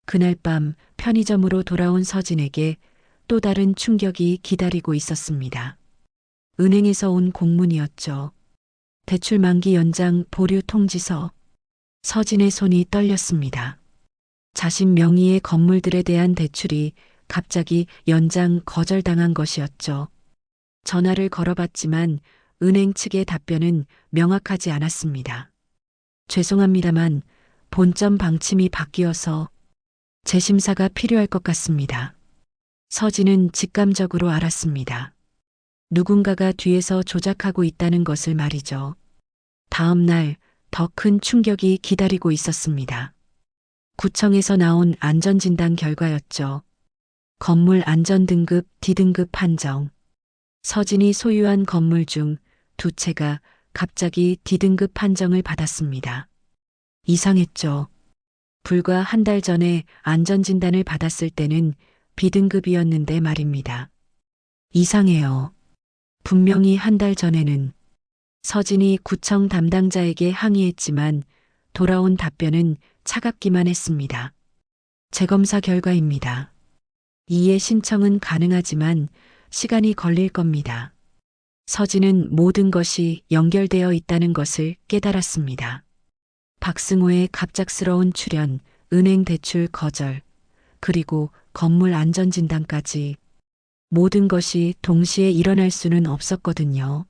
그날 밤 편의점으로 돌아온 서진에게 또 다른 충격이 기다리고 있었습니다. 은행에서 온 공문이었죠. 대출 만기 연장 보류 통지서. 서진의 손이 떨렸습니다. 자신 명의의 건물들에 대한 대출이 갑자기 연장 거절당한 것이었죠. 전화를 걸어봤지만 은행 측의 답변은 명확하지 않았습니다. 죄송합니다만 본점 방침이 바뀌어서 재심사가 필요할 것 같습니다. 서진은 직감적으로 알았습니다. 누군가가 뒤에서 조작하고 있다는 것을 말이죠. 다음 날 더 큰 충격이 기다리고 있었습니다. 구청에서 나온 안전진단 결과였죠. 건물 안전등급 D등급 판정. 서진이 소유한 건물 중 두 채가 갑자기 D등급 판정을 받았습니다. 이상했죠. 불과 한 달 전에 안전진단을 받았을 때는 B등급이었는데 말입니다. 이상해요. 분명히 한 달 전에는 서진이 구청 담당자에게 항의했지만 돌아온 답변은 차갑기만 했습니다. 재검사 결과입니다. 이해 신청은 가능하지만 시간이 걸릴 겁니다. 서진은 모든 것이 연결되어 있다는 것을 깨달았습니다. 박승호의 갑작스러운 출연, 은행 대출 거절, 그리고 건물 안전진단까지 모든 것이 동시에 일어날 수는 없었거든요.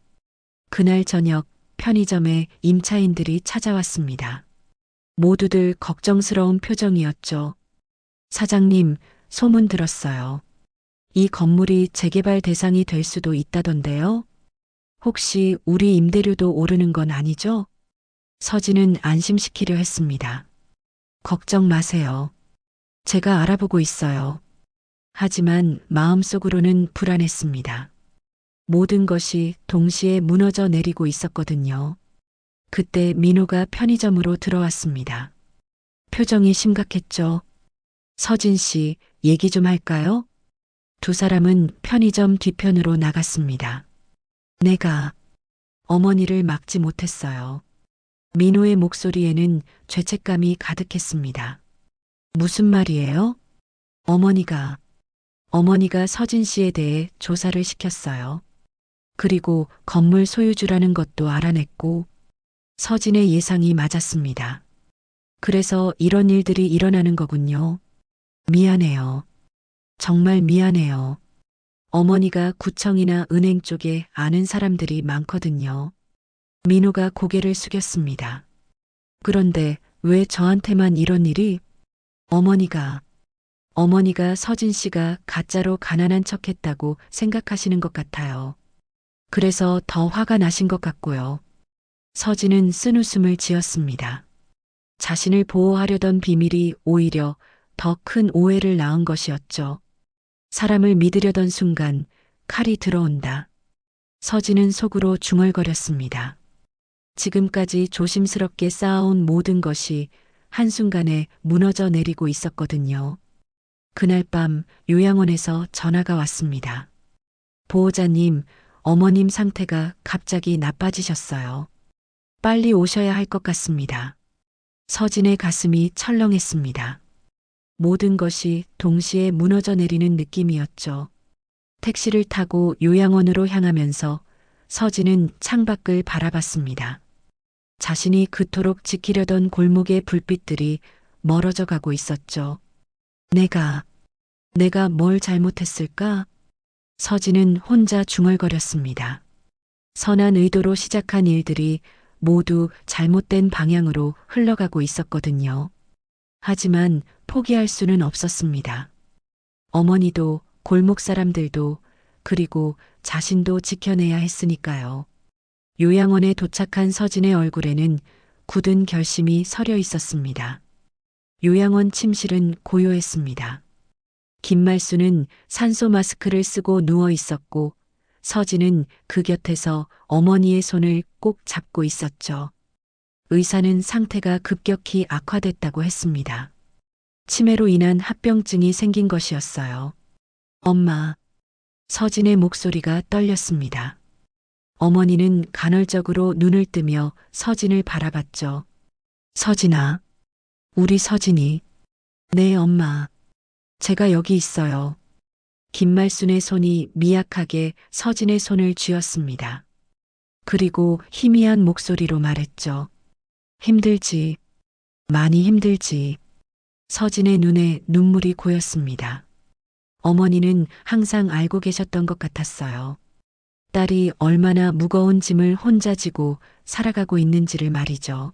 그날 저녁 편의점에 임차인들이 찾아왔습니다. 모두들 걱정스러운 표정이었죠. 사장님, 소문 들었어요. 이 건물이 재개발 대상이 될 수도 있다던데요. 혹시 우리 임대료도 오르는 건 아니죠? 서진은 안심시키려 했습니다. 걱정 마세요. 제가 알아보고 있어요. 하지만 마음속으로는 불안했습니다. 모든 것이 동시에 무너져 내리고 있었거든요. 그때 민호가 편의점으로 들어왔습니다. 표정이 심각했죠. 서진 씨, 얘기 좀 할까요? 두 사람은 편의점 뒤편으로 나갔습니다. 내가 어머니를 막지 못했어요. 민호의 목소리에는 죄책감이 가득했습니다. 무슨 말이에요? 어머니가 서진 씨에 대해 조사를 시켰어요. 그리고 건물 소유주라는 것도 알아냈고 서진의 예상이 맞았습니다. 그래서 이런 일들이 일어나는 거군요. 미안해요. 정말 미안해요. 어머니가 구청이나 은행 쪽에 아는 사람들이 많거든요. 민호가 고개를 숙였습니다. 그런데 왜 저한테만 이런 일이? 어머니가 서진 씨가 가짜로 가난한 척했다고 생각하시는 것 같아요. 그래서 더 화가 나신 것 같고요. 서진은 쓴웃음을 지었습니다. 자신을 보호하려던 비밀이 오히려 더 큰 오해를 낳은 것이었죠. 사람을 믿으려던 순간 칼이 들어온다. 서진은 속으로 중얼거렸습니다. 지금까지 조심스럽게 쌓아온 모든 것이 한순간에 무너져 내리고 있었거든요. 그날 밤 요양원에서 전화가 왔습니다. 보호자님, 어머님 상태가 갑자기 나빠지셨어요. 빨리 오셔야 할 것 같습니다. 서진의 가슴이 철렁했습니다. 모든 것이 동시에 무너져 내리는 느낌이었죠. 택시를 타고 요양원으로 향하면서 서진은 창밖을 바라봤습니다. 자신이 그토록 지키려던 골목의 불빛들이 멀어져 가고 있었죠. 내가 뭘 잘못했을까? 서진은 혼자 중얼거렸습니다. 선한 의도로 시작한 일들이 모두 잘못된 방향으로 흘러가고 있었거든요. 하지만 포기할 수는 없었습니다. 어머니도 골목 사람들도 그리고 자신도 지켜내야 했으니까요. 요양원에 도착한 서진의 얼굴에는 굳은 결심이 서려 있었습니다. 요양원 침실은 고요했습니다. 김말수는 산소 마스크를 쓰고 누워 있었고 서진은 그 곁에서 어머니의 손을 꼭 잡고 있었죠. 의사는 상태가 급격히 악화됐다고 했습니다. 치매로 인한 합병증이 생긴 것이었어요. 엄마. 서진의 목소리가 떨렸습니다. 어머니는 간헐적으로 눈을 뜨며 서진을 바라봤죠. 서진아. 우리 서진이. 네, 엄마. 제가 여기 있어요. 김말순의 손이 미약하게 서진의 손을 쥐었습니다. 그리고 희미한 목소리로 말했죠. 힘들지. 많이 힘들지. 서진의 눈에 눈물이 고였습니다. 어머니는 항상 알고 계셨던 것 같았어요. 딸이 얼마나 무거운 짐을 혼자 지고 살아가고 있는지를 말이죠.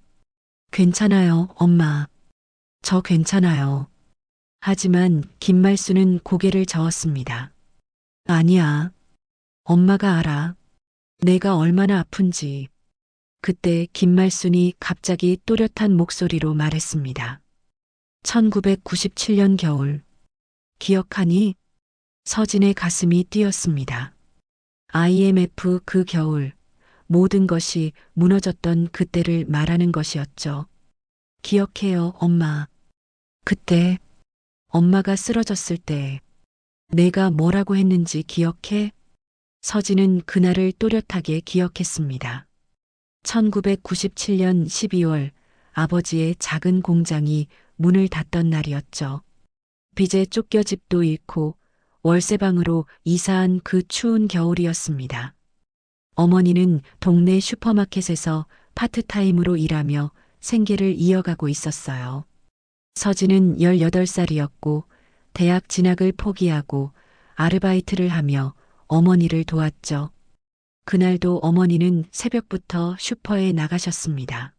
괜찮아요, 엄마. 저 괜찮아요. 하지만 김말수는 고개를 저었습니다. 아니야. 엄마가 알아. 내가 얼마나 아픈지. 그때 김말순이 갑자기 또렷한 목소리로 말했습니다. 1997년 겨울. 기억하니? 서진의 가슴이 뛰었습니다. IMF 그 겨울. 모든 것이 무너졌던 그때를 말하는 것이었죠. 기억해요, 엄마. 그때 엄마가 쓰러졌을 때 내가 뭐라고 했는지 기억해? 서진은 그날을 또렷하게 기억했습니다. 1997년 12월 아버지의 작은 공장이 문을 닫던 날이었죠. 빚에 쫓겨 집도 잃고 월세방으로 이사한 그 추운 겨울이었습니다. 어머니는 동네 슈퍼마켓에서 파트타임으로 일하며 생계를 이어가고 있었어요. 서진은 18살이었고 대학 진학을 포기하고 아르바이트를 하며 어머니를 도왔죠. 그날도 어머니는 새벽부터 슈퍼에 나가셨습니다.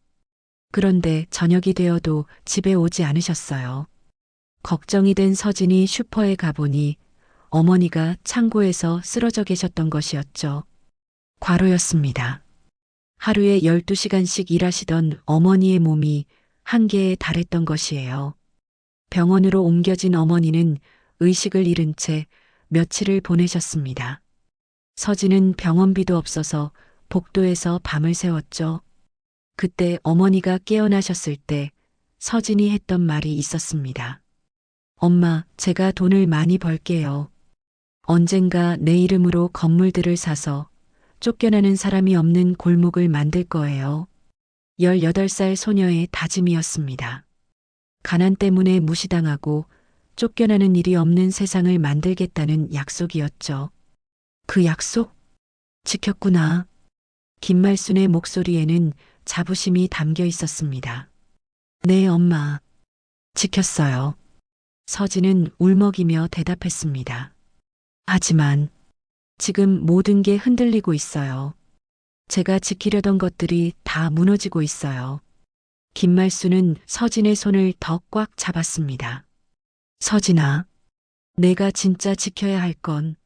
그런데 저녁이 되어도 집에 오지 않으셨어요. 걱정이 된 서진이 슈퍼에 가보니 어머니가 창고에서 쓰러져 계셨던 것이었죠. 과로였습니다. 하루에 12시간씩 일하시던 어머니의 몸이 한계에 달했던 것이에요. 병원으로 옮겨진 어머니는 의식을 잃은 채 며칠을 보내셨습니다. 서진은 병원비도 없어서 복도에서 밤을 새웠죠. 그때 어머니가 깨어나셨을 때 서진이 했던 말이 있었습니다. 엄마, 제가 돈을 많이 벌게요. 언젠가 내 이름으로 건물들을 사서 쫓겨나는 사람이 없는 골목을 만들 거예요. 18살 소녀의 다짐이었습니다. 가난 때문에 무시당하고 쫓겨나는 일이 없는 세상을 만들겠다는 약속이었죠. 그 약속? 지켰구나. 김말순의 목소리에는 자부심이 담겨 있었습니다. 네, 엄마. 지켰어요. 서진은 울먹이며 대답했습니다. 하지만 지금 모든 게 흔들리고 있어요. 제가 지키려던 것들이 다 무너지고 있어요. 김말수는 서진의 손을 더 꽉 잡았습니다. 서진아, 내가 진짜 지켜야 할 건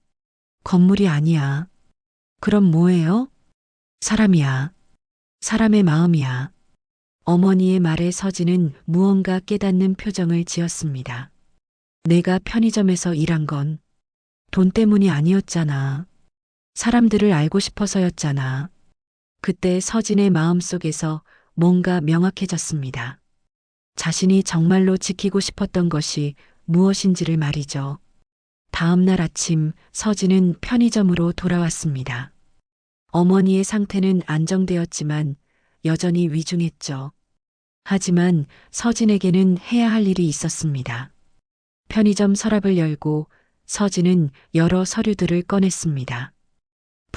건물이 아니야. 그럼 뭐예요? 사람이야. 사람의 마음이야. 어머니의 말에 서진은 무언가 깨닫는 표정을 지었습니다. 내가 편의점에서 일한 건 돈 때문이 아니었잖아. 사람들을 알고 싶어서였잖아. 그때 서진의 마음속에서 뭔가 명확해졌습니다. 자신이 정말로 지키고 싶었던 것이 무엇인지를 말이죠. 다음 날 아침 서진은 편의점으로 돌아왔습니다. 어머니의 상태는 안정되었지만 여전히 위중했죠. 하지만 서진에게는 해야 할 일이 있었습니다. 편의점 서랍을 열고 서진은 여러 서류들을 꺼냈습니다.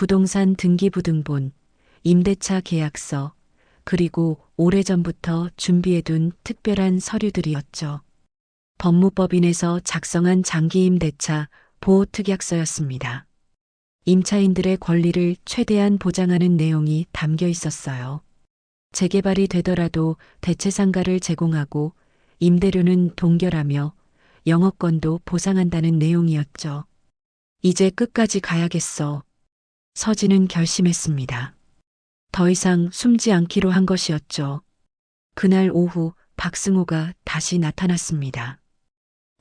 부동산 등기부등본, 임대차 계약서, 그리고 오래전부터 준비해둔 특별한 서류들이었죠. 법무법인에서 작성한 장기임대차 보호특약서였습니다. 임차인들의 권리를 최대한 보장하는 내용이 담겨 있었어요. 재개발이 되더라도 대체상가를 제공하고 임대료는 동결하며 영업권도 보상한다는 내용이었죠. 이제 끝까지 가야겠어. 서진은 결심했습니다. 더 이상 숨지 않기로 한 것이었죠. 그날 오후 박승호가 다시 나타났습니다.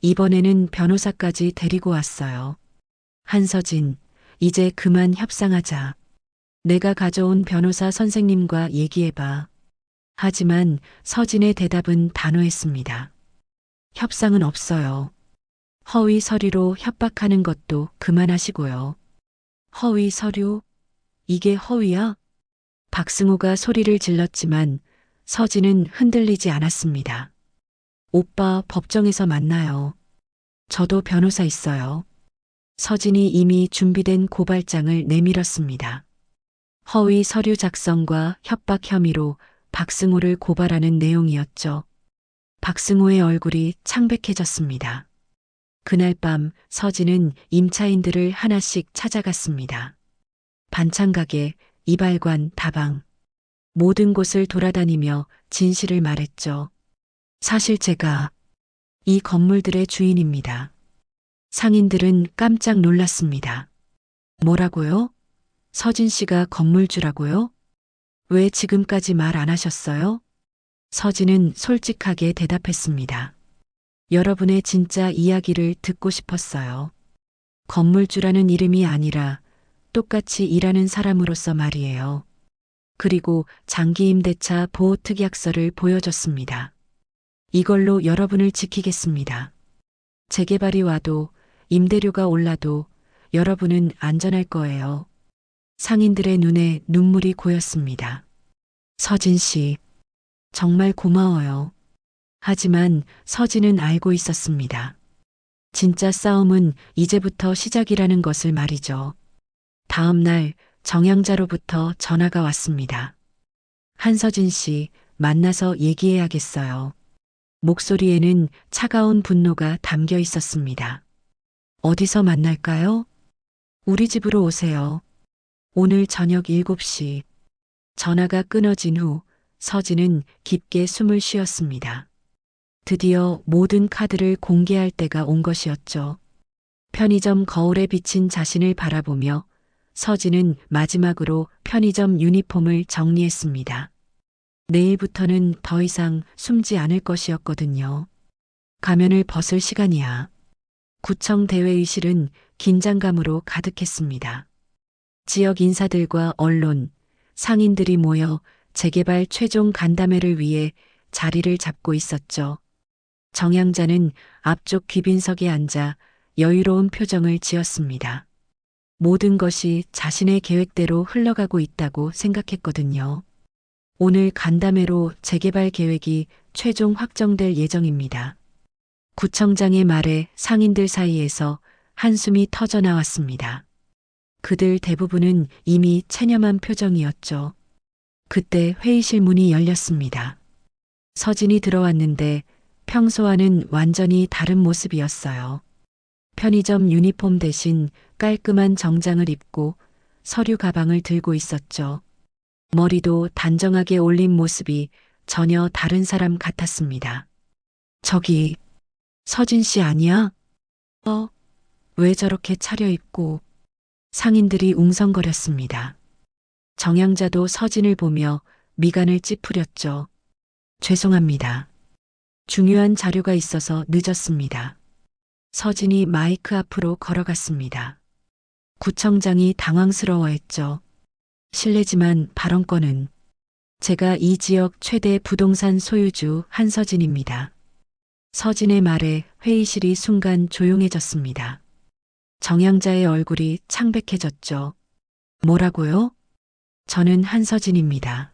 이번에는 변호사까지 데리고 왔어요. 한서진, 이제 그만 협상하자. 내가 가져온 변호사 선생님과 얘기해봐. 하지만 서진의 대답은 단호했습니다. 협상은 없어요. 허위 서류로 협박하는 것도 그만하시고요. 허위 서류? 이게 허위야? 박승호가 소리를 질렀지만 서진은 흔들리지 않았습니다. 오빠 법정에서 만나요. 저도 변호사 있어요. 서진이 이미 준비된 고발장을 내밀었습니다. 허위 서류 작성과 협박 혐의로 박승호를 고발하는 내용이었죠. 박승호의 얼굴이 창백해졌습니다. 그날 밤 서진은 임차인들을 하나씩 찾아갔습니다. 반찬가게, 이발관, 다방. 모든 곳을 돌아다니며 진실을 말했죠. 사실 제가 이 건물들의 주인입니다. 상인들은 깜짝 놀랐습니다. 뭐라고요? 서진 씨가 건물주라고요? 왜 지금까지 말 안 하셨어요? 서진은 솔직하게 대답했습니다. 여러분의 진짜 이야기를 듣고 싶었어요. 건물주라는 이름이 아니라 똑같이 일하는 사람으로서 말이에요. 그리고 장기임대차 보호특약서를 보여줬습니다. 이걸로 여러분을 지키겠습니다. 재개발이 와도 임대료가 올라도 여러분은 안전할 거예요. 상인들의 눈에 눈물이 고였습니다. 서진 씨, 정말 고마워요. 하지만 서진은 알고 있었습니다. 진짜 싸움은 이제부터 시작이라는 것을 말이죠. 다음 날 정양자로부터 전화가 왔습니다. 한서진 씨, 만나서 얘기해야겠어요. 목소리에는 차가운 분노가 담겨 있었습니다. 어디서 만날까요? 우리 집으로 오세요. 오늘 저녁 7시. 전화가 끊어진 후 서진은 깊게 숨을 쉬었습니다. 드디어 모든 카드를 공개할 때가 온 것이었죠. 편의점 거울에 비친 자신을 바라보며 서진은 마지막으로 편의점 유니폼을 정리했습니다. 내일부터는 더 이상 숨지 않을 것이었거든요. 가면을 벗을 시간이야. 구청 대회의실은 긴장감으로 가득했습니다. 지역 인사들과 언론, 상인들이 모여 재개발 최종 간담회를 위해 자리를 잡고 있었죠. 정양자는 앞쪽 귀빈석에 앉아 여유로운 표정을 지었습니다. 모든 것이 자신의 계획대로 흘러가고 있다고 생각했거든요. 오늘 간담회로 재개발 계획이 최종 확정될 예정입니다. 구청장의 말에 상인들 사이에서 한숨이 터져 나왔습니다. 그들 대부분은 이미 체념한 표정이었죠. 그때 회의실 문이 열렸습니다. 서진이 들어왔는데 평소와는 완전히 다른 모습이었어요. 편의점 유니폼 대신 깔끔한 정장을 입고 서류 가방을 들고 있었죠. 머리도 단정하게 올린 모습이 전혀 다른 사람 같았습니다. 저기, 서진 씨 아니야? 왜 저렇게 차려입고? 상인들이 웅성거렸습니다. 정양자도 서진을 보며 미간을 찌푸렸죠. 죄송합니다. 중요한 자료가 있어서 늦었습니다. 서진이 마이크 앞으로 걸어갔습니다. 구청장이 당황스러워했죠. 실례지만 발언권은 제가 이 지역 최대 부동산 소유주 한서진입니다. 서진의 말에 회의실이 순간 조용해졌습니다. 정양자의 얼굴이 창백해졌죠. 뭐라고요? 저는 한서진입니다.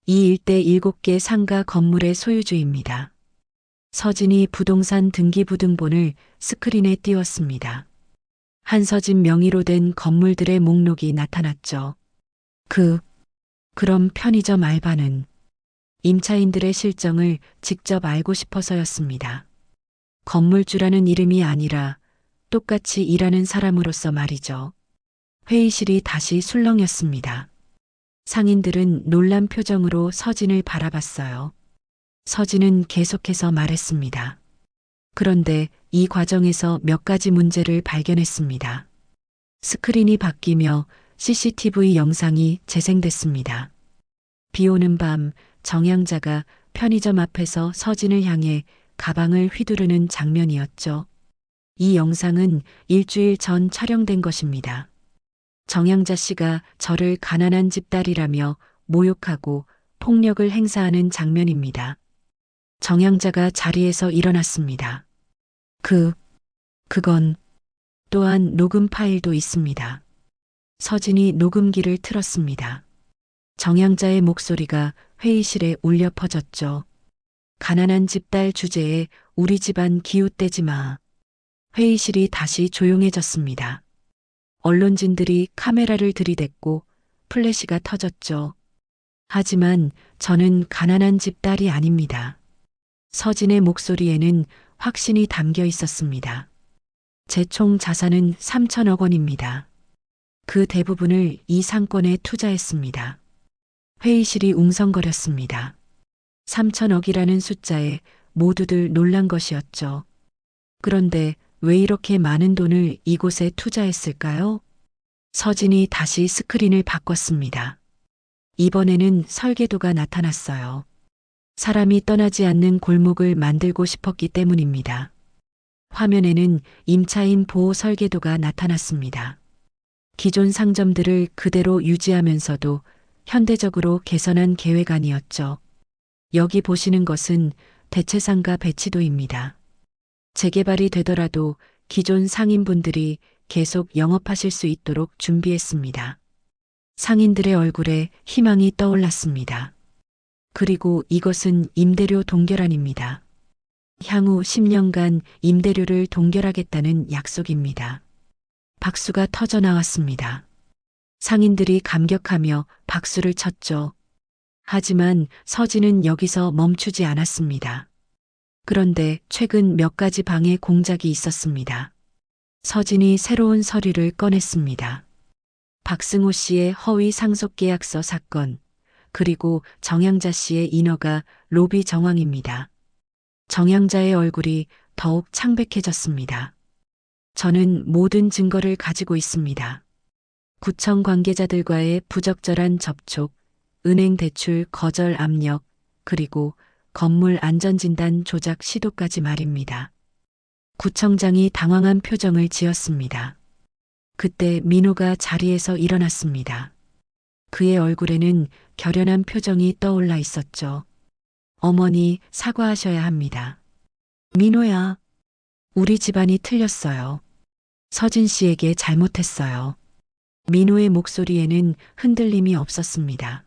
이 일대 7개 상가 건물의 소유주입니다. 서진이 부동산 등기부등본을 스크린에 띄웠습니다. 한서진 명의로 된 건물들의 목록이 나타났죠. 그럼 편의점 알바는 임차인들의 실정을 직접 알고 싶어서였습니다. 건물주라는 이름이 아니라 똑같이 일하는 사람으로서 말이죠. 회의실이 다시 술렁였습니다. 상인들은 놀란 표정으로 서진을 바라봤어요. 서진은 계속해서 말했습니다. 그런데 이 과정에서 몇 가지 문제를 발견했습니다. 스크린이 바뀌며 CCTV 영상이 재생됐습니다. 비 오는 밤 정양자가 편의점 앞에서 서진을 향해 가방을 휘두르는 장면이었죠. 이 영상은 일주일 전 촬영된 것입니다. 정양자 씨가 저를 가난한 집 딸이라며 모욕하고 폭력을 행사하는 장면입니다. 정양자가 자리에서 일어났습니다. 그건 또한 녹음 파일도 있습니다. 서진이 녹음기를 틀었습니다. 정양자의 목소리가 회의실에 울려 퍼졌죠. 가난한 집 딸 주제에 우리 집안 기웃대지 마. 회의실이 다시 조용해졌습니다. 언론진들이 카메라를 들이댔고 플래시가 터졌죠. 하지만 저는 가난한 집 딸이 아닙니다. 서진의 목소리에는 확신이 담겨 있었습니다. 제 총 자산은 3천억 원입니다. 그 대부분을 이 상권에 투자했습니다. 회의실이 웅성거렸습니다. 3천억이라는 숫자에 모두들 놀란 것이었죠. 그런데 왜 이렇게 많은 돈을 이곳에 투자했을까요? 서진이 다시 스크린을 바꿨습니다. 이번에는 설계도가 나타났어요. 사람이 떠나지 않는 골목을 만들고 싶었기 때문입니다. 화면에는 임차인 보호 설계도가 나타났습니다. 기존 상점들을 그대로 유지하면서도 현대적으로 개선한 계획안이었죠. 여기 보시는 것은 대체상가 배치도입니다. 재개발이 되더라도 기존 상인분들이 계속 영업하실 수 있도록 준비했습니다. 상인들의 얼굴에 희망이 떠올랐습니다. 그리고 이것은 임대료 동결안입니다. 향후 10년간 임대료를 동결하겠다는 약속입니다. 박수가 터져 나왔습니다. 상인들이 감격하며 박수를 쳤죠. 하지만 서진은 여기서 멈추지 않았습니다. 그런데 최근 몇 가지 방해 공작이 있었습니다. 서진이 새로운 서류를 꺼냈습니다. 박승호 씨의 허위 상속계약서 사건, 그리고 정양자 씨의 인허가 로비 정황입니다. 정양자의 얼굴이 더욱 창백해졌습니다. 저는 모든 증거를 가지고 있습니다. 구청 관계자들과의 부적절한 접촉, 은행 대출 거절 압력, 그리고 건물 안전진단 조작 시도까지 말입니다. 구청장이 당황한 표정을 지었습니다. 그때 민호가 자리에서 일어났습니다. 그의 얼굴에는 결연한 표정이 떠올라 있었죠. 어머니, 사과하셔야 합니다. 민호야, 우리 집안이 틀렸어요. 서진 씨에게 잘못했어요. 민호의 목소리에는 흔들림이 없었습니다.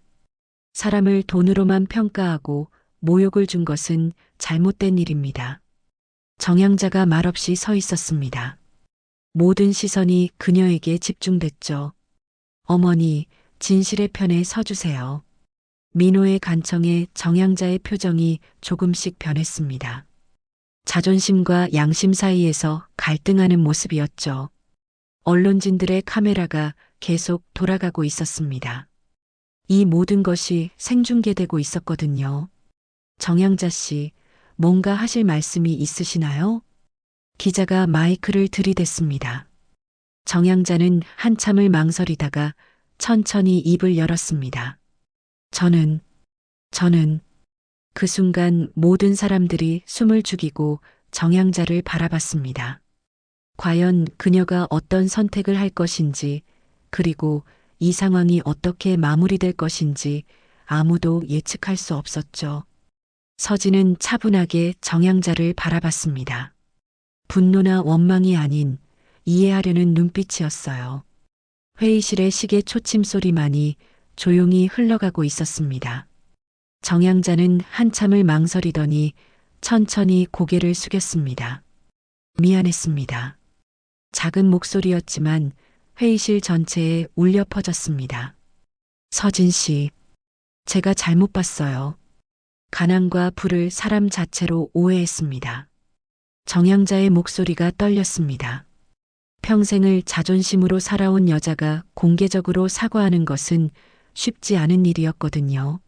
사람을 돈으로만 평가하고 모욕을 준 것은 잘못된 일입니다. 정양자가 말없이 서 있었습니다. 모든 시선이 그녀에게 집중됐죠. 어머니, 진실의 편에 서주세요. 민호의 간청에 정양자의 표정이 조금씩 변했습니다. 자존심과 양심 사이에서 갈등하는 모습이었죠. 언론진들의 카메라가 계속 돌아가고 있었습니다. 이 모든 것이 생중계되고 있었거든요. 정양자 씨, 뭔가 하실 말씀이 있으시나요? 기자가 마이크를 들이댔습니다. 정양자는 한참을 망설이다가 천천히 입을 열었습니다. 저는 그 순간 모든 사람들이 숨을 죽이고 정양자를 바라봤습니다. 과연 그녀가 어떤 선택을 할 것인지, 그리고 이 상황이 어떻게 마무리될 것인지 아무도 예측할 수 없었죠. 서진은 차분하게 정양자를 바라봤습니다. 분노나 원망이 아닌 이해하려는 눈빛이었어요. 회의실의 시계 초침 소리만이 조용히 흘러가고 있었습니다. 정양자는 한참을 망설이더니 천천히 고개를 숙였습니다. 미안했습니다. 작은 목소리였지만 회의실 전체에 울려 퍼졌습니다. 서진 씨, 제가 잘못 봤어요. 가난과 부를 사람 자체로 오해했습니다. 정양자의 목소리가 떨렸습니다. 평생을 자존심으로 살아온 여자가 공개적으로 사과하는 것은 쉽지 않은 일이었거든요.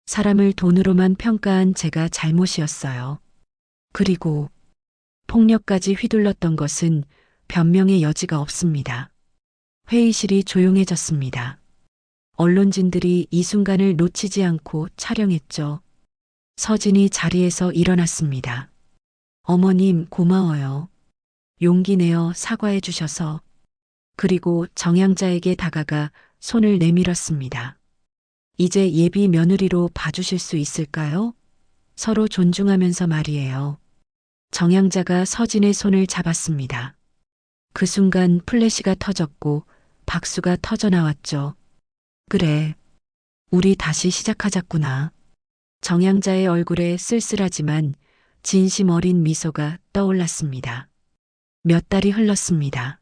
사람을 돈으로만 평가한 제가 잘못이었어요. 그리고 폭력까지 휘둘렀던 것은 변명의 여지가 없습니다. 회의실이 조용해졌습니다. 언론진들이 이 순간을 놓치지 않고 촬영했죠. 서진이 자리에서 일어났습니다. 어머님 고마워요. 용기 내어 사과해 주셔서. 그리고 정양자에게 다가가 손을 내밀었습니다. 이제 예비 며느리로 봐주실 수 있을까요? 서로 존중하면서 말이에요. 정양자가 서진의 손을 잡았습니다. 그 순간 플래시가 터졌고 박수가 터져 나왔죠. 그래, 우리 다시 시작하자꾸나. 정양자의 얼굴에 쓸쓸하지만 진심 어린 미소가 떠올랐습니다. 몇 달이 흘렀습니다.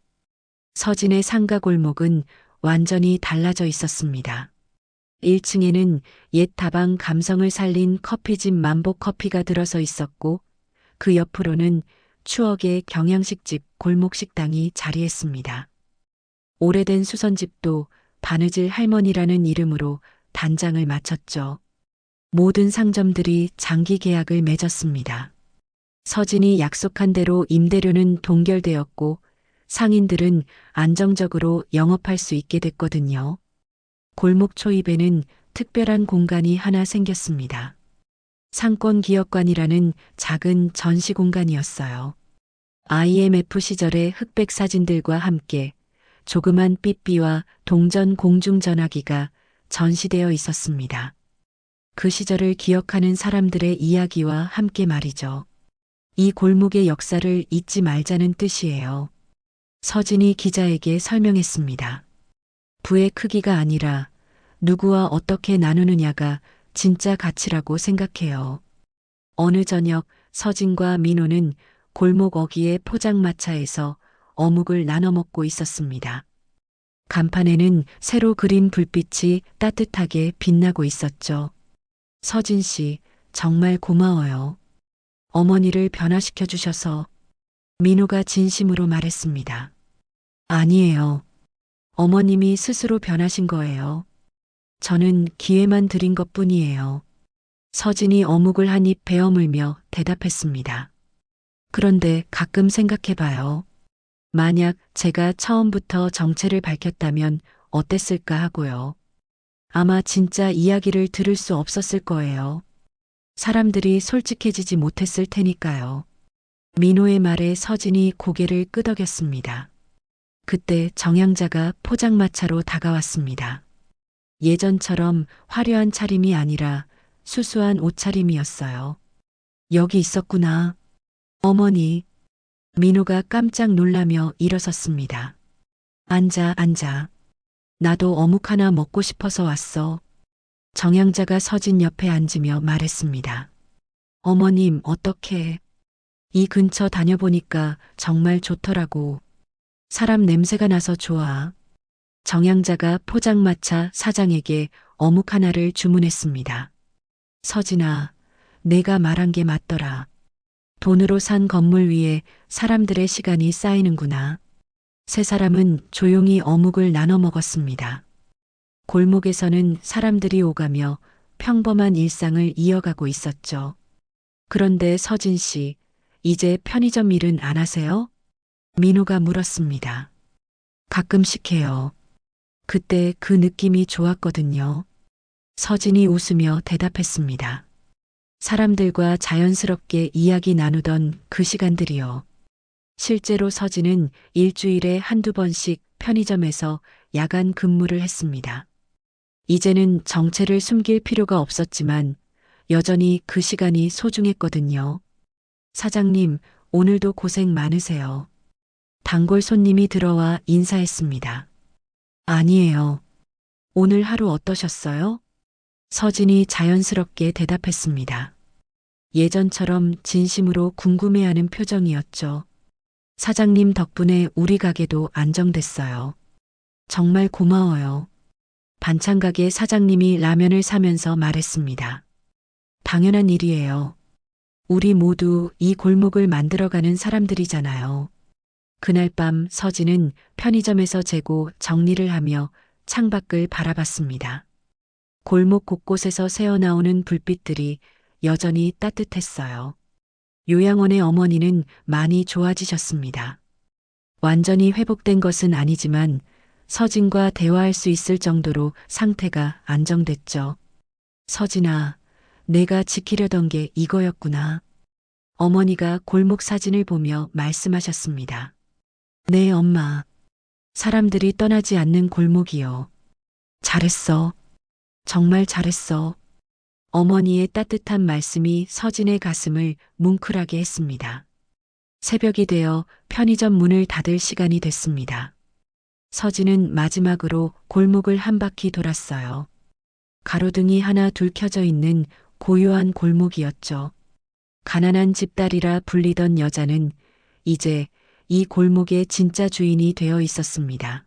서진의 상가 골목은 완전히 달라져 있었습니다. 1층에는 옛 다방 감성을 살린 커피집 만복커피가 들어서 있었고 그 옆으로는 추억의 경양식집 골목식당이 자리했습니다. 오래된 수선집도 바느질 할머니라는 이름으로 단장을 마쳤죠. 모든 상점들이 장기 계약을 맺었습니다. 서진이 약속한 대로 임대료는 동결되었고 상인들은 안정적으로 영업할 수 있게 됐거든요. 골목 초입에는 특별한 공간이 하나 생겼습니다. 상권기업관이라는 작은 전시 공간이었어요. IMF 시절의 흑백 사진들과 함께 조그만 삐삐와 동전 공중전화기가 전시되어 있었습니다. 그 시절을 기억하는 사람들의 이야기와 함께 말이죠. 이 골목의 역사를 잊지 말자는 뜻이에요. 서진이 기자에게 설명했습니다. 부의 크기가 아니라 누구와 어떻게 나누느냐가 진짜 가치라고 생각해요. 어느 저녁 서진과 민호는 골목 어귀의 포장마차에서 어묵을 나눠 먹고 있었습니다. 간판에는 새로 그린 불빛이 따뜻하게 빛나고 있었죠. 서진 씨, 정말 고마워요. 어머니를 변화시켜 주셔서. 민호가 진심으로 말했습니다. 아니에요. 어머님이 스스로 변하신 거예요. 저는 기회만 드린 것뿐이에요. 서진이 어묵을 한 입 베어물며 대답했습니다. 그런데 가끔 생각해봐요. 만약 제가 처음부터 정체를 밝혔다면 어땠을까 하고요. 아마 진짜 이야기를 들을 수 없었을 거예요. 사람들이 솔직해지지 못했을 테니까요. 민호의 말에 서진이 고개를 끄덕였습니다. 그때 정양자가 포장마차로 다가왔습니다. 예전처럼 화려한 차림이 아니라 수수한 옷차림이었어요. 여기 있었구나. 어머니. 민호가 깜짝 놀라며 일어섰습니다. 앉아, 앉아. 나도 어묵 하나 먹고 싶어서 왔어. 정양자가 서진 옆에 앉으며 말했습니다. 어머님, 어떻게? 이 근처 다녀보니까 정말 좋더라고. 사람 냄새가 나서 좋아. 정양자가 포장마차 사장에게 어묵 하나를 주문했습니다. 서진아, 내가 말한 게 맞더라. 돈으로 산 건물 위에 사람들의 시간이 쌓이는구나. 세 사람은 조용히 어묵을 나눠 먹었습니다. 골목에서는 사람들이 오가며 평범한 일상을 이어가고 있었죠. 그런데 서진 씨, 이제 편의점 일은 안 하세요? 민호가 물었습니다. 가끔씩 해요. 그때 그 느낌이 좋았거든요. 서진이 웃으며 대답했습니다. 사람들과 자연스럽게 이야기 나누던 그 시간들이요. 실제로 서진은 일주일에 한두 번씩 편의점에서 야간 근무를 했습니다. 이제는 정체를 숨길 필요가 없었지만 여전히 그 시간이 소중했거든요. 사장님, 오늘도 고생 많으세요. 단골 손님이 들어와 인사했습니다. 아니에요. 오늘 하루 어떠셨어요? 서진이 자연스럽게 대답했습니다. 예전처럼 진심으로 궁금해하는 표정이었죠. 사장님 덕분에 우리 가게도 안정됐어요. 정말 고마워요. 반찬 가게 사장님이 라면을 사면서 말했습니다. 당연한 일이에요. 우리 모두 이 골목을 만들어가는 사람들이잖아요. 그날 밤 서진은 편의점에서 재고 정리를 하며 창밖을 바라봤습니다. 골목 곳곳에서 새어나오는 불빛들이 여전히 따뜻했어요. 요양원의 어머니는 많이 좋아지셨습니다. 완전히 회복된 것은 아니지만 서진과 대화할 수 있을 정도로 상태가 안정됐죠. 서진아, 내가 지키려던 게 이거였구나. 어머니가 골목 사진을 보며 말씀하셨습니다. 네, 엄마. 사람들이 떠나지 않는 골목이요. 잘했어. 정말 잘했어. 어머니의 따뜻한 말씀이 서진의 가슴을 뭉클하게 했습니다. 새벽이 되어 편의점 문을 닫을 시간이 됐습니다. 서진은 마지막으로 골목을 한 바퀴 돌았어요. 가로등이 하나 둘 켜져 있는 고요한 골목이었죠. 가난한 집딸이라 불리던 여자는 이제 이 골목의 진짜 주인이 되어 있었습니다.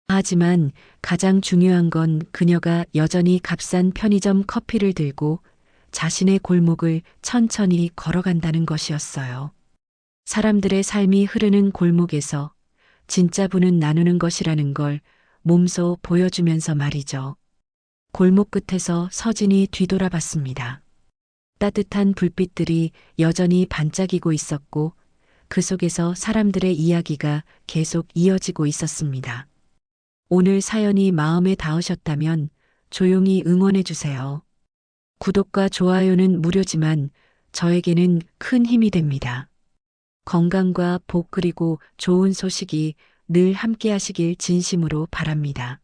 하지만 가장 중요한 건 그녀가 여전히 값싼 편의점 커피를 들고 자신의 골목을 천천히 걸어간다는 것이었어요. 사람들의 삶이 흐르는 골목에서 진짜 부는 나누는 것이라는 걸 몸소 보여주면서 말이죠. 골목 끝에서 서진이 뒤돌아봤습니다. 따뜻한 불빛들이 여전히 반짝이고 있었고 그 속에서 사람들의 이야기가 계속 이어지고 있었습니다. 오늘 사연이 마음에 닿으셨다면 조용히 응원해 주세요. 구독과 좋아요는 무료지만 저에게는 큰 힘이 됩니다. 건강과 복 그리고 좋은 소식이 늘 함께 하시길 진심으로 바랍니다.